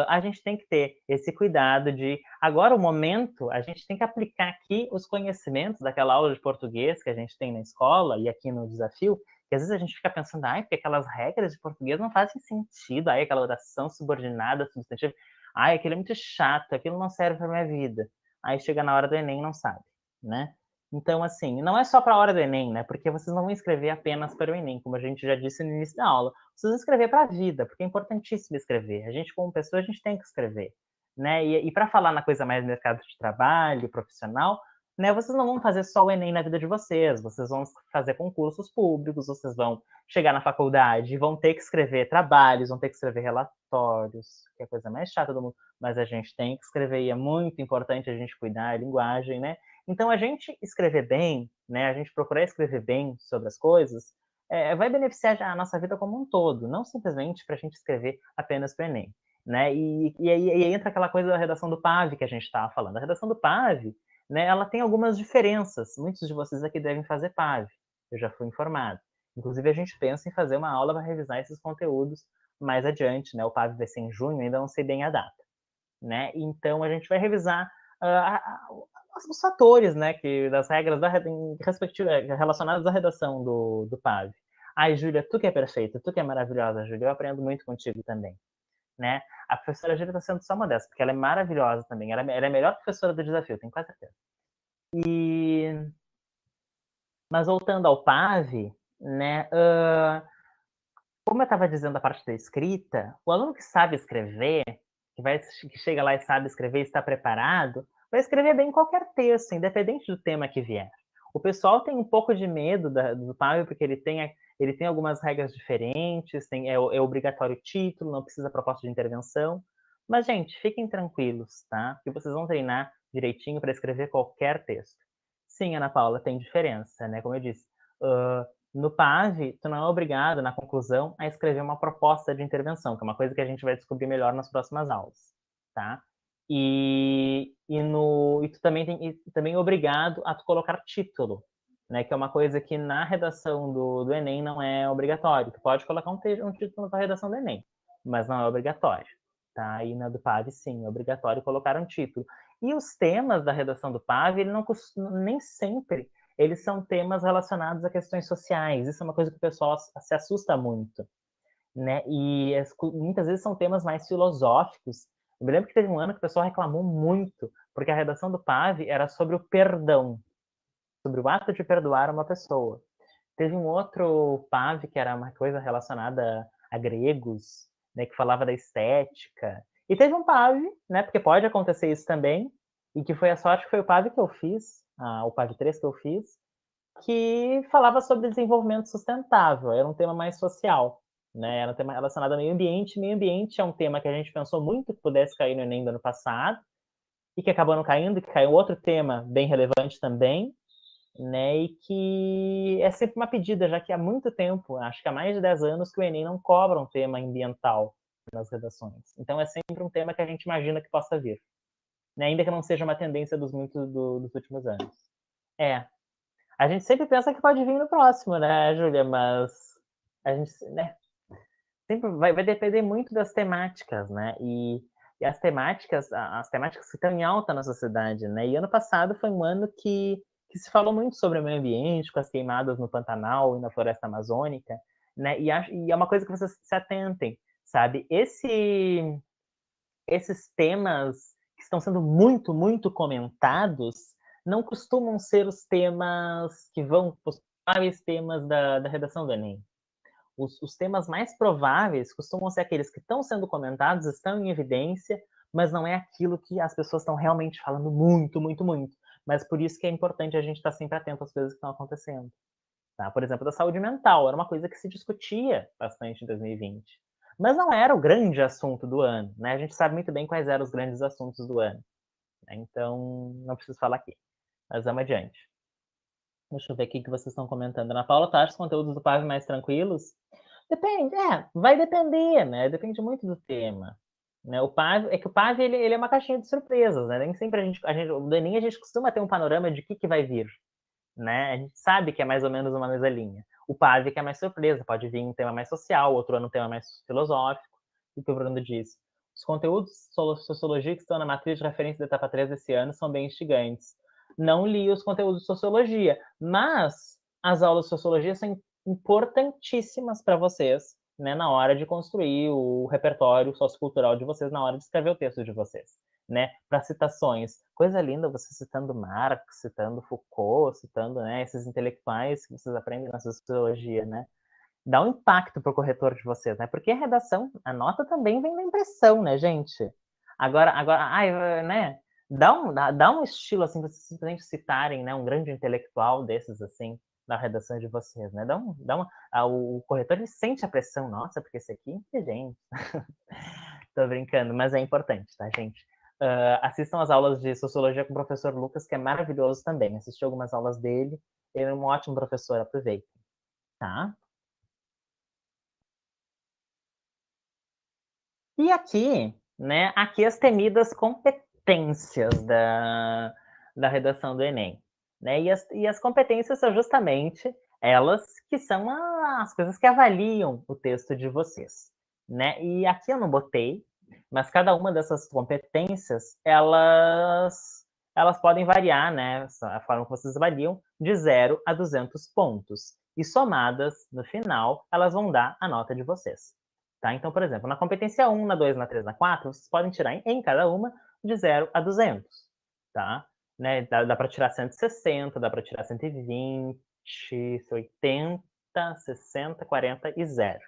A gente tem que ter esse cuidado de, agora o momento, a gente tem que aplicar aqui os conhecimentos daquela aula de português que a gente tem na escola e aqui no desafio, que às vezes a gente fica pensando, porque aquelas regras de português não fazem sentido, aquela oração subordinada, substantiva, aquilo é muito chato, aquilo não serve para minha vida. Aí chega na hora do Enem e não sabe, né? Então, assim, não é só para a hora do Enem, né? Porque vocês não vão escrever apenas para o Enem, como a gente já disse no início da aula. Vocês vão escrever para a vida, porque é importantíssimo escrever. A gente, como pessoa, a gente tem que escrever, né? E para falar na coisa mais mercado de trabalho, profissional, né? Vocês não vão fazer só o Enem na vida de vocês vão fazer concursos públicos, vocês vão chegar na faculdade, vão ter que escrever trabalhos, vão ter que escrever relatórios, que é a coisa mais chata do mundo, mas a gente tem que escrever e é muito importante a gente cuidar da linguagem, né? Então, a gente escrever bem, né? A gente procurar escrever bem sobre as coisas, vai beneficiar a nossa vida como um todo, não simplesmente para a gente escrever apenas para o Enem. Né? E aí entra aquela coisa da redação do PAV que a gente estava falando. A redação do PAV, né, ela tem algumas diferenças. Muitos de vocês aqui devem fazer PAV, eu já fui informado. Inclusive, a gente pensa em fazer uma aula para revisar esses conteúdos mais adiante, né? O PAV vai ser em junho, ainda não sei bem a data, né? Então a gente vai revisar os fatores, né, das regras relacionadas à redação do PAV. Ai, Júlia, tu que é perfeita, tu que é maravilhosa, Júlia, eu aprendo muito contigo também, né? A professora Júlia está sendo só modesta, porque ela é maravilhosa também, ela é a melhor professora do desafio, tenho quase certeza. Mas voltando ao PAV, né, como eu estava dizendo a parte da escrita, o aluno que sabe escrever, que chega lá e sabe escrever e está preparado, vai escrever bem qualquer texto, independente do tema que vier. O pessoal tem um pouco de medo do PAV, porque ele tem algumas regras diferentes, é obrigatório o título, não precisa proposta de intervenção. Mas, gente, fiquem tranquilos, tá? Que vocês vão treinar direitinho para escrever qualquer texto. Sim, Ana Paula, tem diferença, né? Como eu disse, no PAV, tu não é obrigado, na conclusão, a escrever uma proposta de intervenção, que é uma coisa que a gente vai descobrir melhor nas próximas aulas, tá? Tu também é obrigado a tu colocar título, né? Que é uma coisa que na redação do Enem não é obrigatório. Tu pode colocar um título na redação do Enem, mas não é obrigatório, tá? E na do PAV, sim, é obrigatório colocar um título. E os temas da redação do PAV, ele não nem sempre eles são temas relacionados a questões sociais. Isso é uma coisa que o pessoal se assusta muito, né? E muitas vezes são temas mais filosóficos. Eu me lembro que teve um ano que o pessoal reclamou muito, porque a redação do PAV era sobre o perdão, sobre o ato de perdoar uma pessoa. Teve um outro PAV que era uma coisa relacionada a gregos, né, que falava da estética. E teve um PAV, né, porque pode acontecer isso também, e que foi a sorte que foi o PAV que eu fiz, o PAV 3 que eu fiz, que falava sobre desenvolvimento sustentável, era um tema mais social, né? Era um tema relacionado ao meio ambiente. Meio ambiente é um tema que a gente pensou muito que pudesse cair no Enem do ano passado, e que acabou não caindo, que caiu outro tema bem relevante também, né? E que é sempre uma pedida, já que há muito tempo, acho que há mais de 10 anos, que o Enem não cobra um tema ambiental nas redações. Então é sempre um tema que a gente imagina que possa vir, né? Ainda que não seja uma tendência dos últimos anos. A gente sempre pensa que pode vir no próximo, né, Júlia? Mas a gente, né, sempre vai depender muito das temáticas, né? E as temáticas que estão em alta na sociedade, né? E ano passado foi um ano que se falou muito sobre o meio ambiente, com as queimadas no Pantanal e na floresta amazônica, né? E é uma coisa que vocês se atentem, sabe? Esses temas que estão sendo muito, muito comentados não costumam ser os temas que vão, os prováveis temas da redação do Enem. Os temas mais prováveis costumam ser aqueles que estão sendo comentados, estão em evidência, mas não é aquilo que as pessoas estão realmente falando muito, muito, muito. Mas por isso que é importante a gente estar sempre atento às coisas que estão acontecendo. Tá? Por exemplo, da saúde mental, era uma coisa que se discutia bastante em 2020. Mas não era o grande assunto do ano, né? A gente sabe muito bem quais eram os grandes assuntos do ano, né? Então, não preciso falar aqui. Mas vamos adiante. Deixa eu ver o que vocês estão comentando. Ana Paula, tá? Os conteúdos do PAV mais tranquilos? Depende, vai depender, né? Depende muito do tema. Né? O PAV ele é uma caixinha de surpresas, né? Nem sempre o Enem a gente costuma ter um panorama de que vai vir, né? A gente sabe que é mais ou menos uma mesma linha. O PAV que é mais surpresa, pode vir um tema mais social, outro ano um tema mais filosófico, e o que o Bruno disse. Os conteúdos de sociologia que estão na matriz de referência da etapa 3 desse ano são bem instigantes. Não li os conteúdos de sociologia, mas as aulas de sociologia são importantíssimas para vocês, né, na hora de construir o repertório sociocultural de vocês, na hora de escrever o texto de vocês, né, para citações. Coisa linda você citando Marx, citando Foucault, citando, né, esses intelectuais que vocês aprendem na sociologia, né? Dá um impacto para o corretor de vocês, né? Porque a redação, a nota também vem da impressão, né, gente? Né? Dá um estilo, assim, para vocês simplesmente citarem, né, um grande intelectual desses, assim, na redação de vocês, né? O corretor, ele sente a pressão, nossa, porque esse aqui é inteligente. Tô brincando, mas é importante, tá, gente? Assistam as aulas de sociologia com o professor Lucas, que é maravilhoso também. Assisti algumas aulas dele, ele é um ótimo professor, aproveitem, tá? E aqui, né, aqui as temidas competências da redação do Enem. Né? E as competências são justamente elas que são as coisas que avaliam o texto de vocês. né? E aqui eu não botei, mas cada uma dessas competências, elas podem variar, né? A forma que vocês avaliam, de 0 a 200 pontos. E somadas, no final, elas vão dar a nota de vocês. Tá? Então, por exemplo, na competência 1, na 2, na 3, na 4, vocês podem tirar em cada uma de 0 a 200. Tá? Né? Dá para tirar 160, dá para tirar 120, 80, 60, 40 e 0.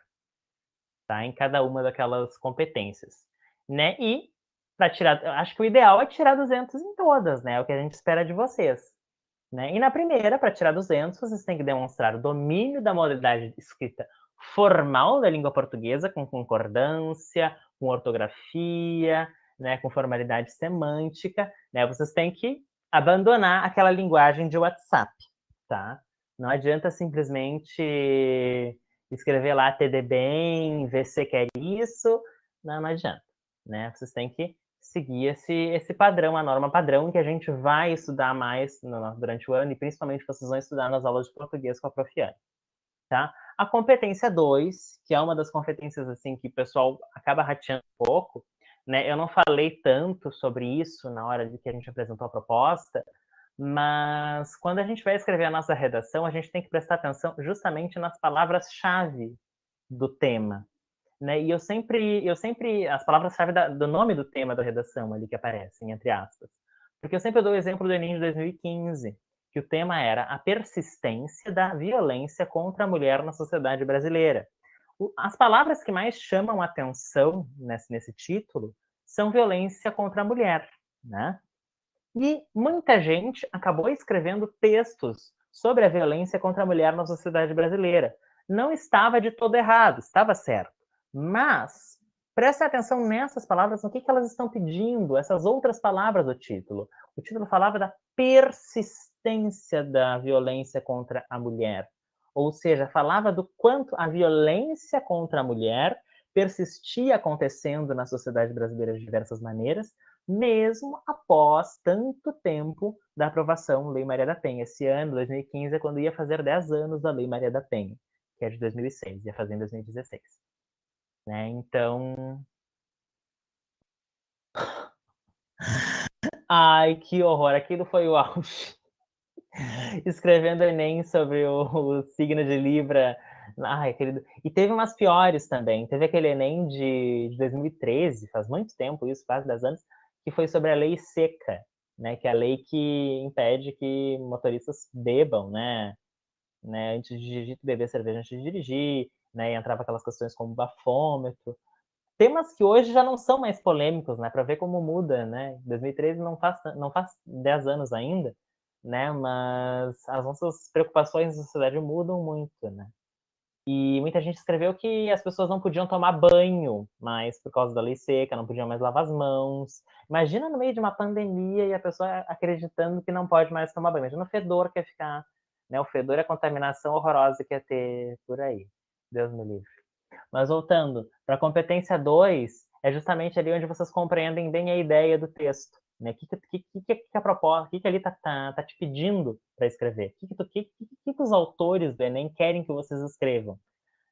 Tá? Em cada uma daquelas competências. Né? E, para tirar, eu acho que o ideal é tirar 200 em todas, né? É o que a gente espera de vocês. Né? E na primeira, para tirar 200, vocês têm que demonstrar o domínio da modalidade escrita formal da língua portuguesa, com concordância, com ortografia, né, com formalidade semântica. Né? Vocês têm que abandonar aquela linguagem de WhatsApp. Tá? Não adianta simplesmente escrever lá TD bem, VC quer isso. Não adianta. Né? Vocês têm que seguir esse padrão, a norma padrão, que a gente vai estudar mais durante o ano, e principalmente vocês vão estudar nas aulas de português com a Profiane. Tá? A competência 2, que é uma das competências assim que o pessoal acaba rateando um pouco, né? Eu não falei tanto sobre isso na hora de que a gente apresentou a proposta, mas quando a gente vai escrever a nossa redação, a gente tem que prestar atenção justamente nas palavras-chave do tema. Né? E eu sempre as palavras-chave do nome do tema da redação ali que aparecem, entre aspas. Porque eu sempre dou o exemplo do Enem de 2015, que o tema era a persistência da violência contra a mulher na sociedade brasileira. As palavras que mais chamam atenção nesse título são violência contra a mulher, né? E muita gente acabou escrevendo textos sobre a violência contra a mulher na sociedade brasileira. Não estava de todo errado, estava certo. Mas preste atenção nessas palavras, no que elas estão pedindo, essas outras palavras do título. O título falava da persistência da violência contra a mulher. Ou seja, falava do quanto a violência contra a mulher persistia acontecendo na sociedade brasileira de diversas maneiras, mesmo após tanto tempo da aprovação da Lei Maria da Penha. Esse ano, 2015, é quando ia fazer 10 anos da Lei Maria da Penha, que é de 2006, ia fazer em 2016. Né? Então... Ai, que horror, aquilo foi o auge. Escrevendo Enem sobre o signo de Libra. Ai, aquele... E teve umas piores também. Teve aquele Enem de 2013, faz muito tempo isso, quase 10 anos, que foi sobre a lei seca, né? Que é a lei que impede que motoristas bebam, né? Antes de dirigir, beber cerveja antes de dirigir, né? E entrava aquelas questões como bafômetro. Temas que hoje já não são mais polêmicos, né? Para ver como muda, né? 2013 não faz 10 anos ainda, né? Mas as nossas preocupações na sociedade mudam muito, né? E muita gente escreveu que as pessoas não podiam tomar banho mais por causa da lei seca, não podiam mais lavar as mãos. Imagina no meio de uma pandemia e a pessoa acreditando que não pode mais tomar banho. Imagina o fedor que ia ficar, né? O fedor e a contaminação horrorosa que ia ter por aí. Deus me livre. Mas voltando, para a competência 2, é justamente ali onde vocês compreendem bem a ideia do texto. Né? O que a proposta, o que ali tá te pedindo para escrever? O que os autores do Enem querem que vocês escrevam?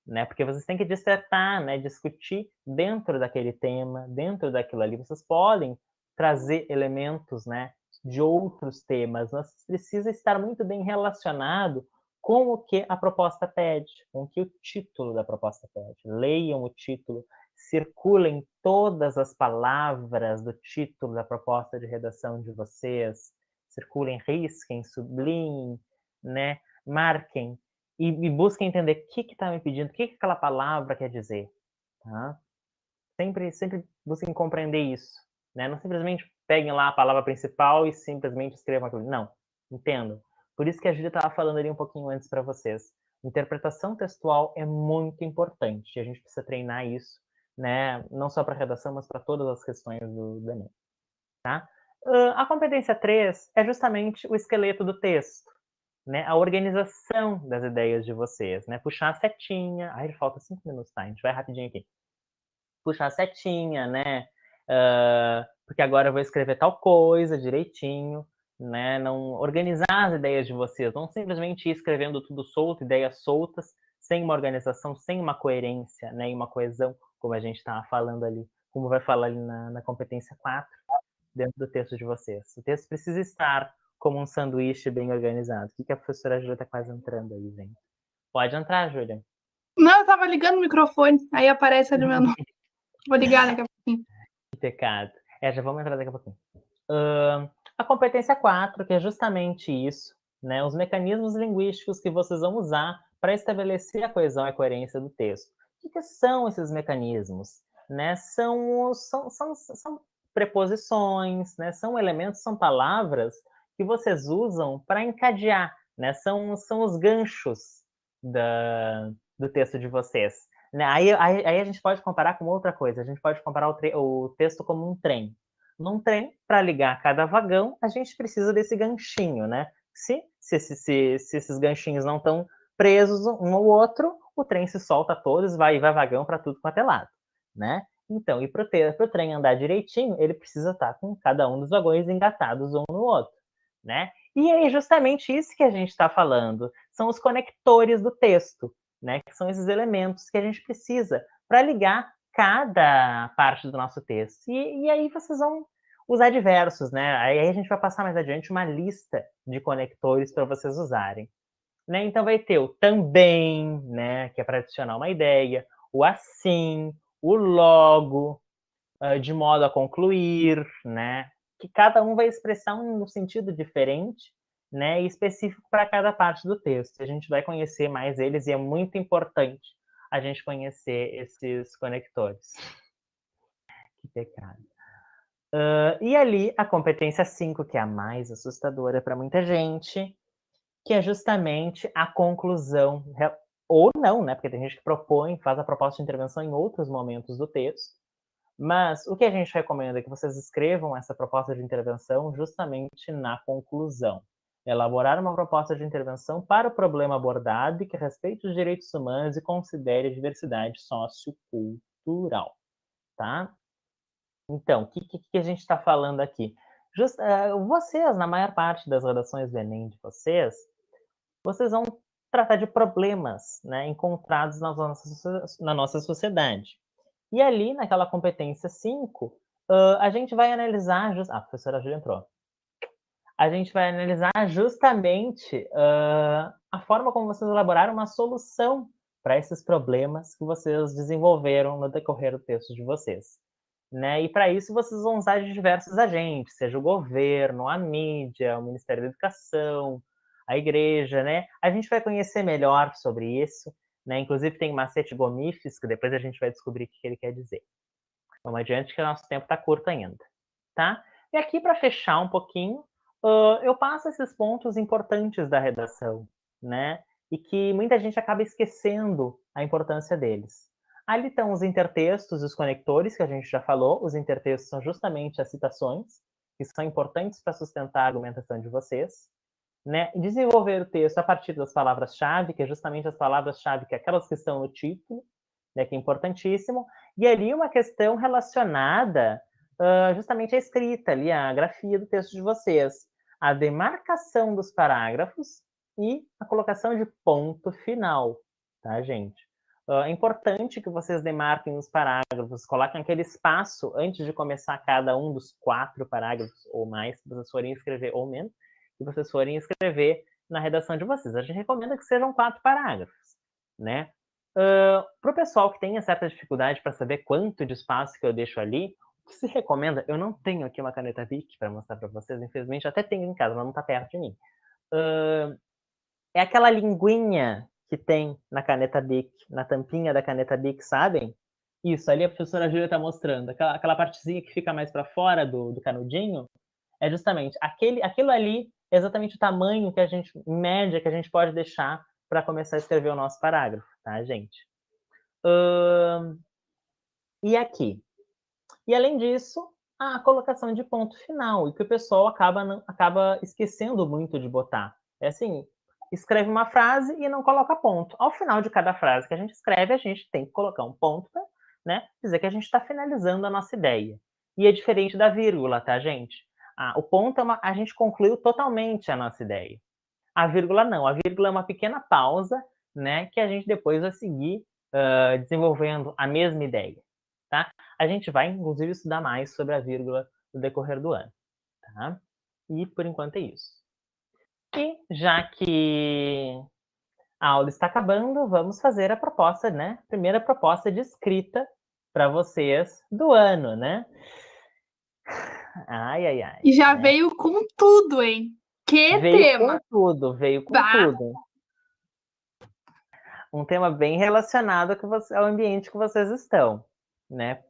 Né? Porque vocês têm que dissertar, né? Discutir dentro daquele tema, dentro daquilo ali. Vocês podem trazer elementos, né? De outros temas, mas precisa estar muito bem relacionado com o que a proposta pede, com o que o título da proposta pede. Leiam o título, circulem todas as palavras do título da proposta de redação de vocês, circulem, risquem, sublinhem, né? Marquem e busquem entender o que está me pedindo, o que aquela palavra quer dizer. Tá? Sempre busquem compreender isso. Né? Não simplesmente peguem lá a palavra principal e simplesmente escrevam aquilo. Não, entendam. Por isso que a Júlia estava falando ali um pouquinho antes para vocês. Interpretação textual é muito importante. E a gente precisa treinar isso, né? Não só para redação, mas para todas as questões do Enem. Tá? A competência 3 é justamente o esqueleto do texto. Né, a organização das ideias de vocês, né? Puxar a setinha. Ai, falta 5 minutos, tá? A gente vai rapidinho aqui. Puxar a setinha, né? Porque agora eu vou escrever tal coisa direitinho, né? Não organizar as ideias de vocês, não simplesmente ir escrevendo tudo solto, ideias soltas, sem uma organização, sem uma coerência, né? E uma coesão como a gente estava falando ali, como vai falar ali na competência 4, dentro do texto de vocês. O texto precisa estar como um sanduíche bem organizado. O que a professora Júlia está quase entrando aí, gente? Pode entrar, Júlia. Não, eu tava ligando o microfone, aí aparece ali meu nome. Vou ligar daqui a pouquinho. Que pecado. Já vamos entrar daqui a pouquinho. A competência 4, que é justamente isso, né? Os mecanismos linguísticos que vocês vão usar para estabelecer a coesão e a coerência do texto. O que são esses mecanismos? Né? São preposições, né? São elementos, são palavras que vocês usam para encadear, né? São os ganchos do texto de vocês. Né? Aí a gente pode comparar com outra coisa, a gente pode comparar o texto como um trem. Num trem, para ligar cada vagão, a gente precisa desse ganchinho, né? Se esses ganchinhos não estão presos um ao outro, o trem se solta todos, vai vagão para tudo quanto é lado, né? Então, e para o trem andar direitinho, ele precisa estar com cada um dos vagões engatados um no outro, né? E é justamente isso que a gente está falando, são os conectores do texto, né? Que são esses elementos que a gente precisa para ligar cada parte do nosso texto. E aí vocês vão usar diversos, né? Aí a gente vai passar mais adiante uma lista de conectores para vocês usarem. Né? Então vai ter o também, né? Que é para adicionar uma ideia, o assim, o logo, de modo a concluir, né? Que cada um vai expressar um sentido diferente, né? E específico para cada parte do texto. A gente vai conhecer mais eles e é muito importante a gente conhecer esses conectores. Que pecado. E ali a competência 5, que é a mais assustadora para muita gente, que é justamente a conclusão, ou não, né? Porque tem gente que propõe, faz a proposta de intervenção em outros momentos do texto, mas o que a gente recomenda é que vocês escrevam essa proposta de intervenção justamente na conclusão. Elaborar uma proposta de intervenção para o problema abordado e que respeite os direitos humanos e considere a diversidade sociocultural, tá? Então, o que a gente está falando aqui? Vocês, na maior parte das redações do Enem de vocês vão tratar de problemas, né, encontrados na nossa sociedade. E ali, naquela competência 5, a gente vai analisar... a professora Júlia entrou. A gente vai analisar justamente a forma como vocês elaboraram uma solução para esses problemas que vocês desenvolveram no decorrer do texto de vocês. Né? E para isso vocês vão usar de diversos agentes, seja o governo, a mídia, o Ministério da Educação, a igreja, né? A gente vai conhecer melhor sobre isso, né? Inclusive tem macete gomifes, que depois a gente vai descobrir o que ele quer dizer. Vamos adiante que o nosso tempo está curto ainda, tá? E aqui, para fechar um pouquinho, eu passo esses pontos importantes da redação, né? E que muita gente acaba esquecendo a importância deles. Ali estão os intertextos, os conectores, que a gente já falou. Os intertextos são justamente as citações, que são importantes para sustentar a argumentação de vocês. Né? Desenvolver o texto a partir das palavras-chave, que é justamente as palavras-chave, que é aquelas que estão no título, né, que é importantíssimo. E ali uma questão relacionada justamente à escrita, ali, a grafia do texto de vocês. A demarcação dos parágrafos e a colocação de ponto final, tá, gente? É importante que vocês demarquem os parágrafos, coloquem aquele espaço antes de começar cada um dos 4 parágrafos ou mais, se vocês forem escrever, ou menos, se vocês forem escrever na redação de vocês. A gente recomenda que sejam 4 parágrafos, né? Para o pessoal que tenha certa dificuldade para saber quanto de espaço que eu deixo ali, o que se recomenda, eu não tenho aqui uma caneta Bic para mostrar para vocês, infelizmente até tenho em casa, mas não está perto de mim. É aquela linguinha que tem na caneta Bic, na tampinha da caneta Bic, sabem? Isso, ali a professora Júlia está mostrando, aquela partezinha que fica mais para fora do canudinho, é justamente aquilo ali, é exatamente o tamanho que a gente, em média, que a gente pode deixar para começar a escrever o nosso parágrafo, tá, gente? E aqui? E além disso, a colocação de ponto final, e que o pessoal acaba esquecendo muito de botar. É assim, escreve uma frase e não coloca ponto. Ao final de cada frase que a gente escreve, a gente tem que colocar um ponto, né? Dizer que a gente está finalizando a nossa ideia. E é diferente da vírgula, tá, gente? O ponto a gente concluiu totalmente a nossa ideia. A vírgula não. A vírgula é uma pequena pausa, né? Que a gente depois vai seguir desenvolvendo a mesma ideia. tá? A gente vai, inclusive, estudar mais sobre a vírgula no decorrer do ano, tá? E, por enquanto, é isso. E, já que a aula está acabando, vamos fazer a proposta, né? Primeira proposta de escrita para vocês do ano, né? Ai, ai, ai. E já né? veio com tudo, hein? Que Veio tema! com tudo, veio com Bah! tudo. Um tema bem relacionado ao ambiente que vocês estão, né?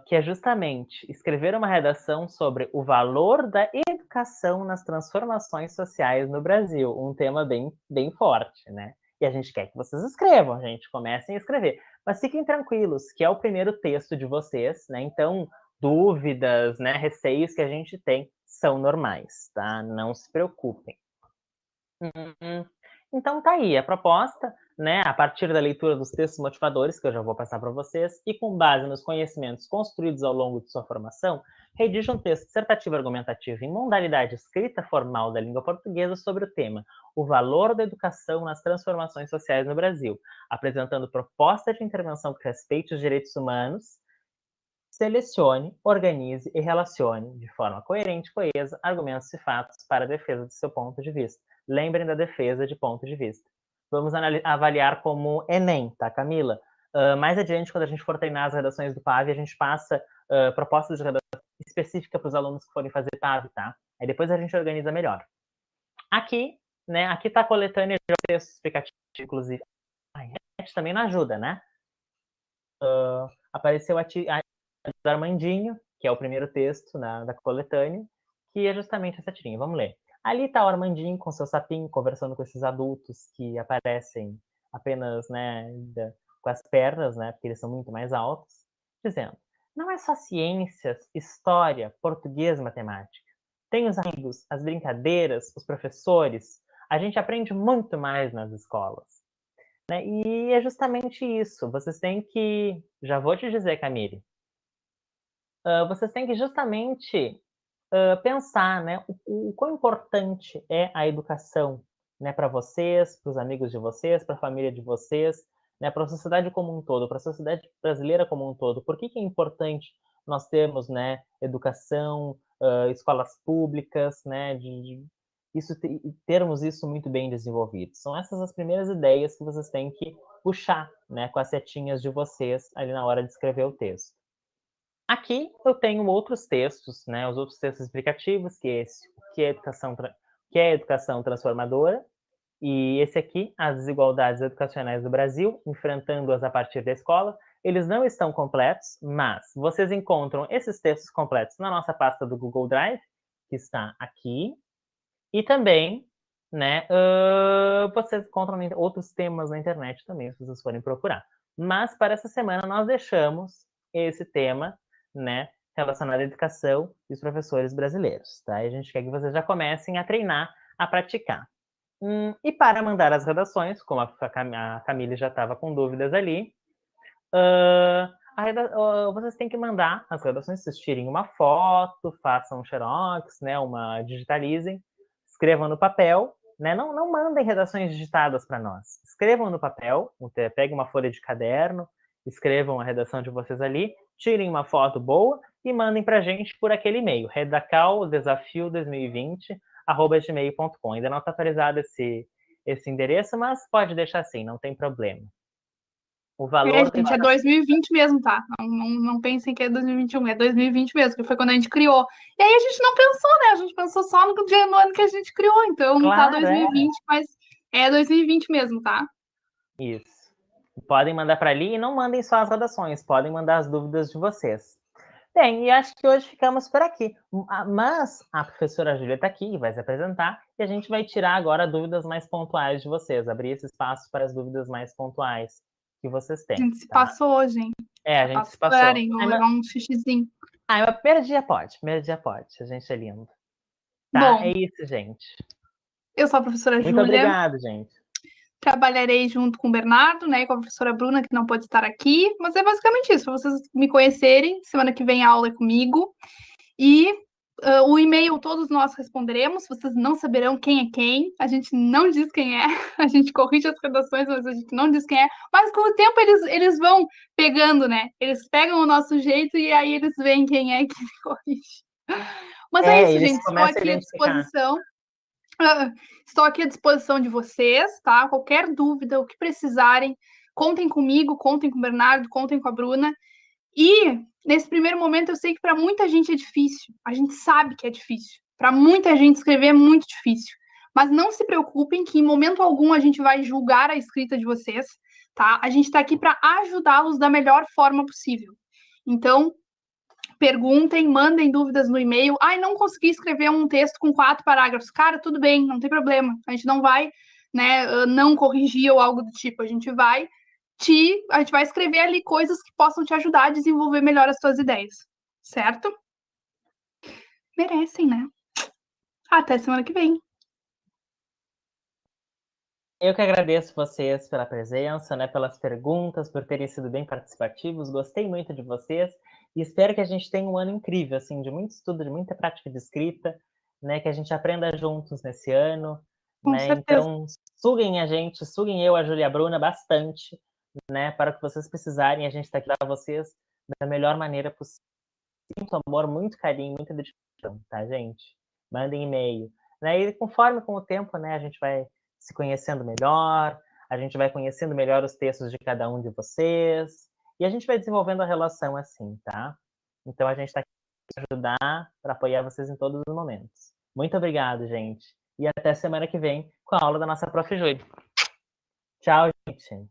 Que é justamente escrever uma redação sobre o valor da educação nas transformações sociais no Brasil. Um tema bem, bem forte, né? E a gente quer que vocês escrevam, gente. Comecem a escrever. Mas fiquem tranquilos, que é o primeiro texto de vocês, né? Então, dúvidas, né, receios que a gente tem são normais, tá? Não se preocupem. Então tá aí a proposta, né? A partir da leitura dos textos motivadores, que eu já vou passar para vocês, e com base nos conhecimentos construídos ao longo de sua formação, redige um texto dissertativo argumentativo em modalidade escrita formal da língua portuguesa sobre o tema O valor da educação nas transformações sociais no Brasil, apresentando proposta de intervenção que respeite os direitos humanos. Selecione, organize e relacione, de forma coerente e coesa, argumentos e fatos para a defesa do seu ponto de vista. Lembrem da defesa de ponto de vista. Vamos avaliar como Enem, tá, Camila? Mais adiante, quando a gente for treinar as redações do PAV, a gente passa propostas de redação específica para os alunos que forem fazer PAV, tá? Aí depois a gente organiza melhor. Aqui, né, aqui tá a coletânea de textos explicativos, inclusive. A internet também não ajuda, né? Apareceu do Armandinho, que é o primeiro texto da coletânea, que é justamente essa tirinha. Vamos ler. Ali está o Armandinho com seu sapinho, conversando com esses adultos que aparecem apenas, né, com as pernas, né, porque eles são muito mais altos, dizendo: não é só ciências, história, português, matemática. Tem os amigos, as brincadeiras, os professores. A gente aprende muito mais nas escolas. Né? E é justamente isso. Vocês têm que... Já vou te dizer, Camille. Vocês têm que justamente pensar, né, o quão importante é a educação, né, para vocês, para os amigos de vocês, para a família de vocês, né, para a sociedade como um todo, para a sociedade brasileira como um todo. Por que é importante nós termos, né, educação, escolas públicas, né, termos isso muito bem desenvolvido? São essas as primeiras ideias que vocês têm que puxar, né, com as setinhas de vocês ali na hora de escrever o texto. Aqui eu tenho outros textos, né, os outros textos explicativos, que é esse, o que é educação transformadora, e esse aqui, as desigualdades educacionais do Brasil, enfrentando-as a partir da escola. Eles não estão completos, mas vocês encontram esses textos completos na nossa pasta do Google Drive, que está aqui, e também, né, vocês encontram outros temas na internet também, se vocês forem procurar. Mas para essa semana nós deixamos esse tema, né, relacionado à educação e os professores brasileiros, tá? E a gente quer que vocês já comecem a treinar, a praticar. E para mandar as redações, como a Camille já estava com dúvidas ali, vocês têm que mandar as redações, vocês tirem uma foto, façam um xerox, né, digitalizem, escrevam no papel, né, não mandem redações digitadas para nós, escrevam no papel, peguem uma folha de caderno, escrevam a redação de vocês ali, tirem uma foto boa e mandem para a gente por aquele e-mail, redacaldesafio2020@gmail.com. Ainda não está atualizado esse endereço, mas pode deixar assim, não tem problema. O valor... gente, é 2020 mesmo, tá? Não pensem que é 2021, é 2020 mesmo, que foi quando a gente criou. E aí a gente não pensou, né? A gente pensou só no ano que a gente criou, então não tá 2020, mas é 2020 mesmo, tá? Isso. Podem mandar para ali e não mandem só as redações, podem mandar as dúvidas de vocês. Bem, e acho que hoje ficamos por aqui. Mas a professora Júlia está aqui e vai se apresentar, e a gente vai tirar agora dúvidas mais pontuais de vocês, abrir esse espaço para as dúvidas mais pontuais que vocês têm. A gente se passou hoje, hein? A gente se passou. Vamos levar um xixizinho. Mas primeiro dia pode, a gente é lindo. Tá? Bom, é isso, gente. Eu sou a professora Júlia. Muito obrigado, gente. Trabalharei junto com o Bernardo, né, e com a professora Bruna, que não pode estar aqui, mas é basicamente isso, para vocês me conhecerem. Semana que vem a aula é comigo. E O e-mail todos nós responderemos, vocês não saberão quem é quem, a gente não diz quem é, a gente corrige as redações, mas a gente não diz quem é, mas com o tempo eles vão pegando, né? Eles pegam o nosso jeito e aí eles veem quem é que corrige. Mas é isso, gente, estou aqui à disposição. Estou aqui à disposição de vocês, tá? Qualquer dúvida, o que precisarem, contem comigo, contem com o Bernardo, contem com a Bruna. E nesse primeiro momento eu sei que para muita gente é difícil. A gente sabe que é difícil. Para muita gente escrever é muito difícil. Mas não se preocupem que em momento algum a gente vai julgar a escrita de vocês, tá? A gente está aqui para ajudá-los da melhor forma possível. Então, perguntem, mandem dúvidas no e-mail. Ai, não consegui escrever um texto com 4 parágrafos. Cara, tudo bem, não tem problema. A gente não vai, né, não corrigir ou algo do tipo. A gente vai escrever ali coisas que possam te ajudar a desenvolver melhor as tuas ideias. Certo? Merecem, né? Até semana que vem. Eu que agradeço vocês pela presença, né, pelas perguntas, por terem sido bem participativos. Gostei muito de vocês e espero que a gente tenha um ano incrível, assim, de muito estudo, de muita prática de escrita, né, que a gente aprenda juntos nesse ano, né? Então, suguem a gente, suguem eu, a Júlia e a Bruna bastante, né, para o que vocês precisarem. A gente está aqui para vocês da melhor maneira possível. Muito amor, muito carinho, muita dedicação, tá, gente? Mandem e-mail, né? E conforme com o tempo, né, a gente vai se conhecendo melhor, a gente vai conhecendo melhor os textos de cada um de vocês, e a gente vai desenvolvendo a relação assim, tá? Então a gente está aqui para ajudar, para apoiar vocês em todos os momentos. Muito obrigado, gente. E até semana que vem com a aula da nossa Prof. Júlia. Tchau, gente.